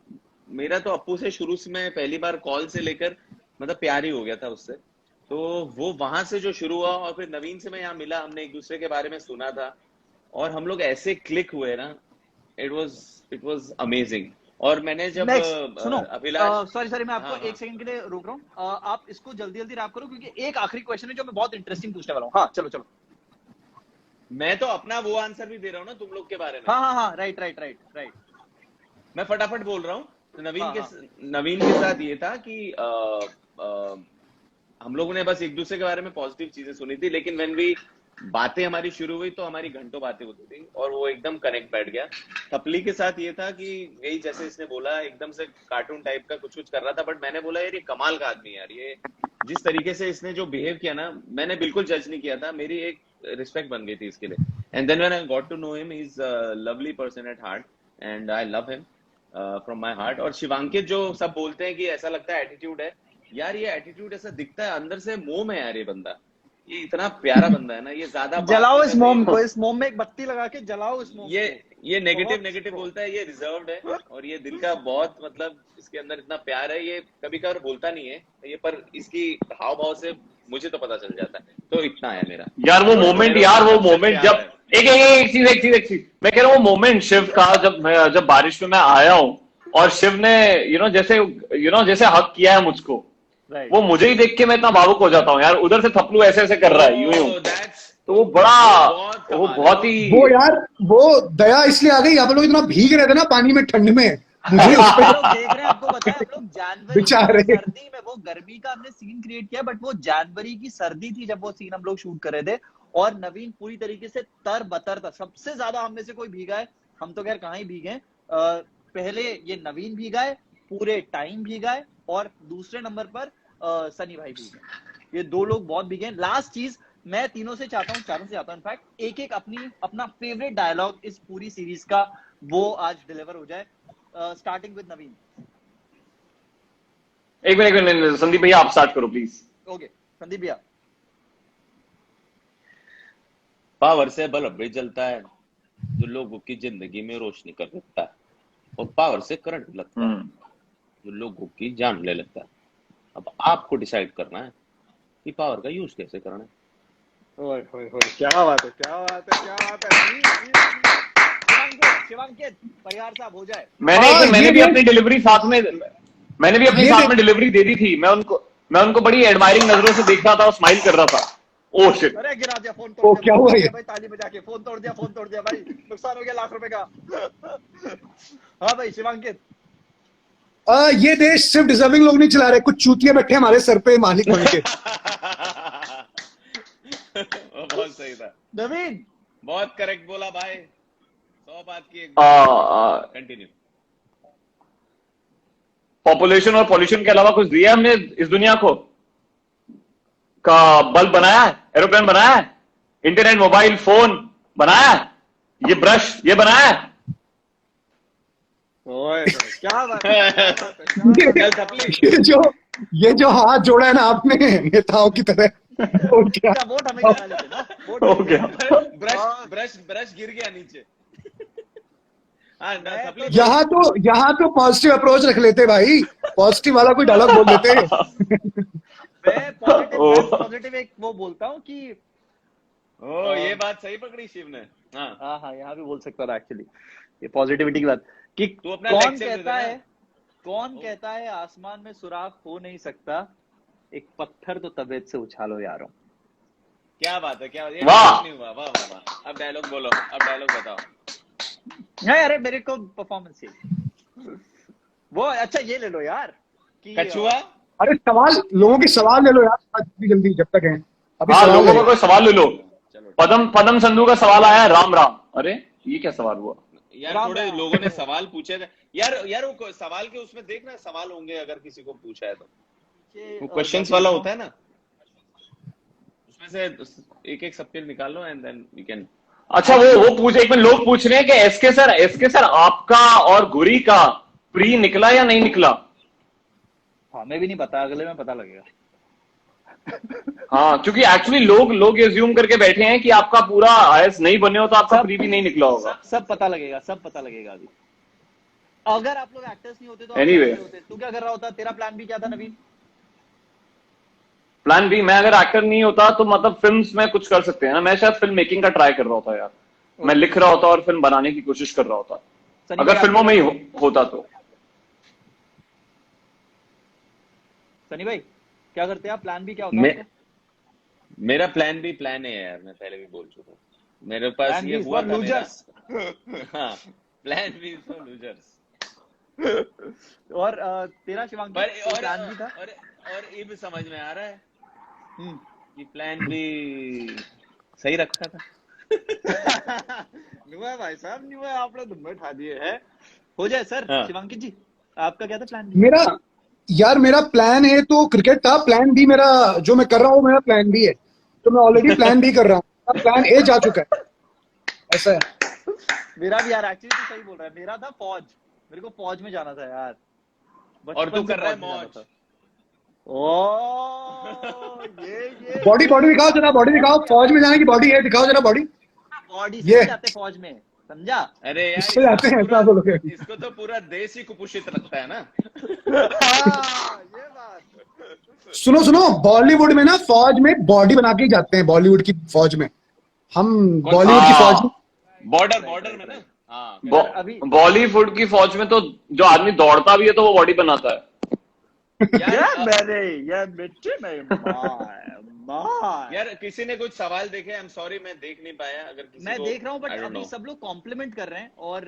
मेरा तो अप्पू से शुरू से, मैं पहली बार कॉल से लेकर मतलब प्यार ही हो गया था उससे। तो वो वहां से जो शुरू हुआ, और फिर नवीन से मैं यहाँ मिला, हमने एक दूसरे के बारे में सुना था, और हम लोग ऐसे क्लिक हुए ना, इट वाज अमेजिंग। और मैंने जब अभिलाष, सॉरी मैं आपको हाँ, 1 सेकंड के लिए रोक रहा हूँ, आप इसको जल्दी रैप करो, क्योंकि एक आखिरी क्वेश्चन है जो मैं बहुत इंटरेस्टिंग पूछने वाला हूँ। हाँ चलो। मैं तो अपना वो आंसर भी दे रहा हूँ ना तुम लोग के बारे में। हाँ राइट। मैं फटाफट बोल रहा हूँ। नवीन के साथ ये था कि हम लोगों ने बस एक दूसरे के बारे में पॉजिटिव चीजें सुनी थी, लेकिन व्हेन वी बातें हमारी शुरू हुई तो हमारी घंटों बातें होती थी, और वो एकदम कनेक्ट बैठ गया। थपली के साथ ये था कि यही जैसे इसने बोला, एकदम से कार्टून टाइप का कुछ कर रहा था, बट मैंने बोला यार ये कमाल का आदमी है यार, ये जिस तरीके से इसने जो बिहेव किया ना, मैंने बिल्कुल जज नहीं किया था, मेरी एक रिस्पेक्ट बन गई थी इसके लिए। And then when I got to know him, he is a lovely person at heart, and I love him from my heart. और शिवांकित, जो सब बोलते हैं कि ऐसा लगता है एटीट्यूड है, यार ये एटीट्यूड ऐसा दिखता है, अंदर से मोम है यार ये बंदा, ये इतना प्यारा बंदा है ना, ये ज्यादा जलाओ इस मोम को, इस मोम में एक बत्ती लगा के जलाओ इस मोम ये नेगेटिव बोलता है, ये रिजर्व्ड है, और ये दिल का बहुत, मतलब इसके अंदर इतना प्यार है, ये कभी कभार बोलता नहीं है ये, पर इसकी हाव भाव से मुझे तो पता चल जाता है। तो इतना है मेरा यार वो मोमेंट, जब एक चीज मैं कह रहा हूँ, वो मोमेंट शिव का, जब बारिश में मैं आया हूँ और शिव ने जैसे हक किया है मुझको, वो मुझे ही देख के मैं इतना भावुक हो जाता हूँ यार। उधर से थपलू ऐसे कर रहा है यूं, तो वो बहुत ही, वो यार वो दया इसलिए आ गई, आप लोग इतना भीग रहे थे ना पानी में ठंड में, मुझे उस पे देख रहे हैं, आपको पता है हम लोग जनवरी बेचारे। सर्दी में, वो गर्मी का हमने सीन क्रिएट किया, बट वो जनवरी की सर्दी थी जब वो सीन हम लोग शूट कर रहे थे, और नवीन पूरी तरीके से तर बतर था। सबसे ज्यादा हम में से कोई भीगा है, हम तो खैर कहाँ ही भीगे हैं। पहले ये नवीन भीगा है, पूरे टाइम भीगा है, और दूसरे नंबर पर सनी भाई भीगे हैं। ये दो लोग बहुत भीगे हैं। लास्ट चीज मैं तीनों से चाहता हूँ, चारों से चाहता हूँ इनफैक्ट, एक एक अपना फेवरेट डायलॉग इस पूरी सीरीज का वो आज डिलीवर हो जाए। स्टार्टिंग विद नवीन। एक मिनट संदीप भैया आप स्टार्ट करो प्लीज। ओके संदीप भैया। पावर से बल्ब भी जलता है जो लोगों की जिंदगी में रोशनी कर देता है, और पावर से करंट भी लगता है जो लोगों की जान ले लेता है। अब आपको डिसाइड करना है कि पावर का यूज कैसे करना है। ओए होए होए, क्या बात है, क्या बात है, क्या बात है। शिवांकित परिहार साहब हो जाए। मैंने भी अपनी डिलीवरी साथ में डिलीवरी दे दी थी। मैं उनको बड़ी एडमायरिंग नजरों से देख रहा था और स्माइल कर रहा था। ओह शिट, अरे गिरा दिया फोन, तोड़ दिया, क्या हुआ ये? भाई ताली बजा के फोन तोड़ दिया भाई, नुकसान हो गया लाख रुपए का। हाँ भाई शिवांकित। ये देश सिर्फ डिजर्विंग लोग नहीं चला रहे, कुछ चूतिया बैठे हमारे सर पे मालिक बन के। बहुत सही था नवीन। बहुत करेक्ट बोला भाई, 100 बात की एक कंटिन्यू। पॉपुलेशन और पॉल्यूशन के अलावा कुछ दिया हमने इस दुनिया को? का बल्ब बनाया है, एरोप्लेन बनाया है, इंटरनेट मोबाइल फोन बनाया है, ये ब्रश ये बनाया है। ओए क्या बात है। ये जो हाथ जोड़ा है ना आपने नेताओं की तरह, और क्या? वोट हमें गिरा लेते ना, वोट हो हमें गया। ब्रश गिर गया नीचे। यहाँ तो पॉजिटिव अप्रोच रख लेते भाई, पॉजिटिव वाला कोई डायलॉग बोल देते। मैं पॉजिटिव एक वो बोलता हूँ कि ये बात सही पकड़ी शिव ने। हाँ यहाँ भी बोल सकता था एक्चुअली, ये पॉजिटिविटी की बात कि तू अपना कौन लेक्चर दे कहता देना। है, कौन कहता है आसमान में सुराख हो नहीं सकता, एक पत्थर तो तबीयत से उछालो यारों। क्या बात है, क्या बात है। ये वाह। नहीं हुआ, वाह वाह वाह। अब डायलॉग बोलो, अब डायलॉग बताओ। नहीं अरे मेरे को परफॉर्मेंस चाहिए वो। अच्छा ये ले लो यार कि कछुआ। अरे सवाल, लोगों के सवाल ले लो यार जल्दी जब तक है अभी। हाँ, सवाल लोगों ले का लो। कोई सवाल ले लो। चलो पदम संधू का सवाल आया है, राम राम। अरे ये क्या सवाल हुआ? यार, राम थोड़े राम। लोगों ने सवाल पूछे थे यार वो सवाल के उसमें देखना सवाल होंगे, अगर किसी को पूछा है तो वो क्वेश्चंस वाला होता है ना, उसमें से एक एक सबके निकाल लो एंड देन वी कैन। अच्छा वो पूछ, एक में लोग पूछ रहे हैं कि एसके सर आपका और गुरी का प्री निकला या नहीं निकला? हमें भी नहीं पता, अगले में पता लगेगा। हाँ, क्योंकि एक्चुअली लोग एज्यूम करके बैठे हैं कि आपका पूरा आईएएस नहीं बने हो तो आपका प्री भी नहीं निकला होगा। सब पता लगेगा, सब पता लगेगा अभी। अगर आप लोग एक्टर्स नहीं होते तो Anyway. आप होते। तू क्या कर रहा होता? तेरा प्लान भी क्या था नवीन? प्लान बी, मैं अगर एक्टर नहीं होता तो मतलब फिल्म्स में कुछ कर सकते हैं ना। मैं शायद फिल्म मेकिंग का ट्राई कर रहा होता यार। मैं लिख रहा होता और फिल्म बनाने की कोशिश कर रहा होता, सनी अगर भाई, फिल्मों में ही आपको- होता तो। सनी भाई क्या करते हैं आप? प्लान भी क्या होता है आपका? मेरा प्लान भी प्लान है यार, मैं पहले भी बोल चुका हूँ। मेरे पास Plan ये B is हुआ for था मेरा। losers. हाँ, प्लान बी फॉर लूजर्स। और तेरा शिवांगी पर प्लान भी था? और ये भी समझ में आ रहा है हम्म। कि प्लान भी सही रखा था। नुआ भाई साहब, नुआ आपने दुम्बे उठा दिए हैं। हो जाए सर। हाँ। शिवांकी जी आपका क्या था प्लान? मेरा प्लान है तो क्रिकेट था। प्लान बी मेरा जो मैं कर रहा हूँ मेरा प्लान बी है, तो मैं ऑलरेडी प्लान बी कर रहा हूँ। प्लान ए जा चुका है, ऐसा है। मेरा भी यार एक्चुअली तो सही बोल रहा है। मेरा था फौज, मेरे को फौज में जाना था यार। और तू बचपन से कर रहा है फौज में जाना मौज। था। ओ ये बॉडी दिखाओ जरा, बॉडी दिखाओ। फौज में जाने की बॉडी है, दिखाओ जरा बॉडी। बॉडी ये। से जाते फौज में, समझा? अरे यार, इससे जाते हैं, ऐसा बोलोगे। इसको तो पूरा देश ही कुपोषित रखता है ना। ये बात। सुनो, बॉलीवुड में ना फौज में बॉडी बना के ही जाते हैं। बॉलीवुड की फौज में, हम बॉलीवुड की फौज में बॉर्डर में ना। हाँ, अभी बॉलीवुड की फौज में तो जो आदमी दौड़ता भी है तो वो बॉडी बनाता है। यार किसी ने कुछ सवाल देखे? आई एम सॉरी, मैं देख नहीं पाया। अगर किसी मैं को, देख रहा हूँ I बट don't अभी know। सब लोग कॉम्प्लीमेंट कर रहे हैं और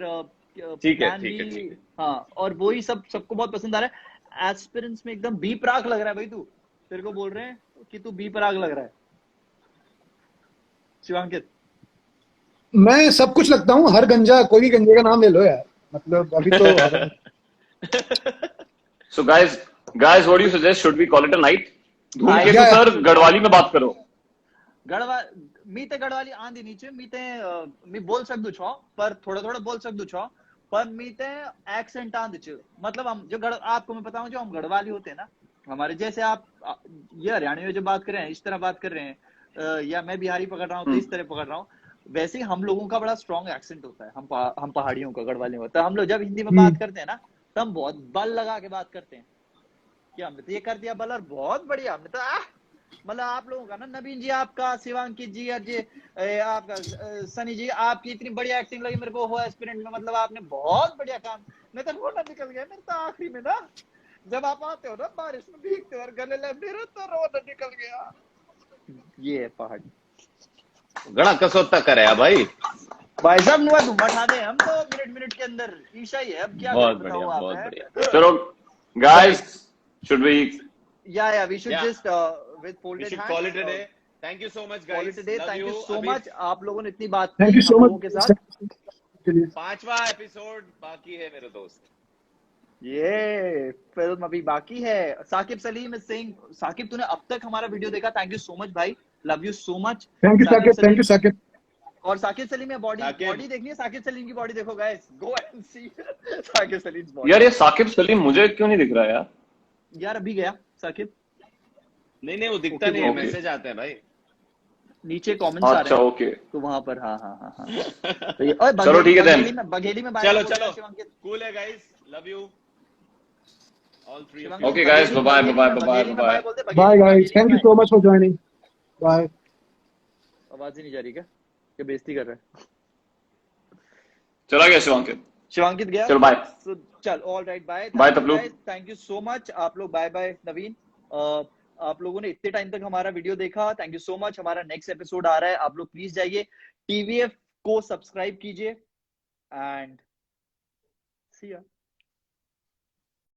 ठीक है, plan ठीक है, भी- ठीक है। हाँ, और वही सबको बहुत पसंद आ रहा है। एस्पिरेंट्स में एकदम बी प्राक लग रहा है भाई। तू, तेरे को बोल रहे हैं कि तू बी प्राक लग रहा है। शिवांकित? मैं सब कुछ लगता हूँ, हर गंजा, कोई भी गंजे का नाम ले लो यार, मतलब अभी तो So guys, what do you suggest? Should we call it a night? धूमकेतु Yeah. सर, गढ़वाली में बात करो. गढ़वा मी ते गढ़वाली आंधी नीचे मी ते मी बोल सकदू छो पर थोड़ा थोड़ा बोल सकदू छो पर मी ते एक्सेंट आंधी छ मतलब हम जो आपको मैं बताऊं जो हम गढ़वाली होते हैं ना हमारे जैसे आप ये हरियाणवी में जो बात कर रहे हैं इस तरह बात कर रहे हैं या मैं बिहारी पकड़ रहा हूँ तो इस तरह पकड़ रहा हूँ वैसे ही हम लोगों का बड़ा स्ट्रॉन्ग एक्सेंट होता है हम पहाड़ियों का गढ़वाली में होता है हम लोग जब हिंदी में बात करते हैं ना तो हम बहुत बल लगा के बात करते हैं कि हमने तो ये कर दिया बल और बहुत बढ़िया हमने तो मतलब आप लोगों का ना नवीन जी आपका शिवांकित जी और जी आपका सनी जी आपकी इतनी बढ़िया एक्टिंग लगी मेरे को हो एस्पिरेंट में मतलब आपने बहुत बढ़िया काम मैं तो रोना निकल गया मेरे तो आखिरी में ना जब आप आते हो ना बारिश में भीगते हो और गले लग मेरा तो रोना निकल गया ये है पहाड़ी घना कसौता करे भाई साहब नुआ धुमा उठा दे हम तो मिनट के अंदर ईशा ही है अब क्या बहुत करें, बढ़िया बताओ आप, बहुत हैं? So, बढ़िया चलो guys, should we Yeah, we should Yeah. just with we folded should hands. call it a day. Thank you so much Call guys. it a day. Love Thank you so अभी much. आप लोगों ने इतनी बात थैंक की यू सो हम लोगों के साथ. मच. 5वां एपिसोड बाकी है मेरे दोस्त. ये फिल्म अभी बाकी है. साकिब सलीम इज सेइंग साकिब तूने अब तक हमारा वीडियो देखा. थैंक यू सो मच भाई. Love you so much. Thank you Saqib. और साकिब सलीम में बॉडी साकिब. देखनी है. साकिब सलीम की बॉडी देखो guys. Go and see Saqib Salim body. यार ये साकिब सलीम मुझे क्यों नहीं दिख रहा यार? यार अभी गया साकिब. नहीं वो दिखता Okay, नहीं है okay. मैसेज आते हैं भाई. नीचे कमेंट्स आ अच्छा रहे हैं. ओके. तो वहां पर हाँ. तो ये ओए चलो, ठीक है then. बघेली में चलो चलो चलो कूल है guys. Love you all three. Okay, guys, bye-bye. Bye guys, thank you so much for joining. Bye. आवाज ही नहीं जा रही क्या? क्या बेइज्जती कर रहा है? चला गया शिवांकित. शिवांकित गया. चलो बाय. So, चल all right bye. Bye, Taplu. Thank you so much. आप लोग बाय बाय. नवीन आप लोगों ने इतने टाइम तक हमारा वीडियो देखा. Thank you so much. हमारा नेक्स्ट एपिसोड आ रहा है. आप लोग प्लीज जाइए टीवीएफ को सब्सक्राइब कीजिए एंड सी या.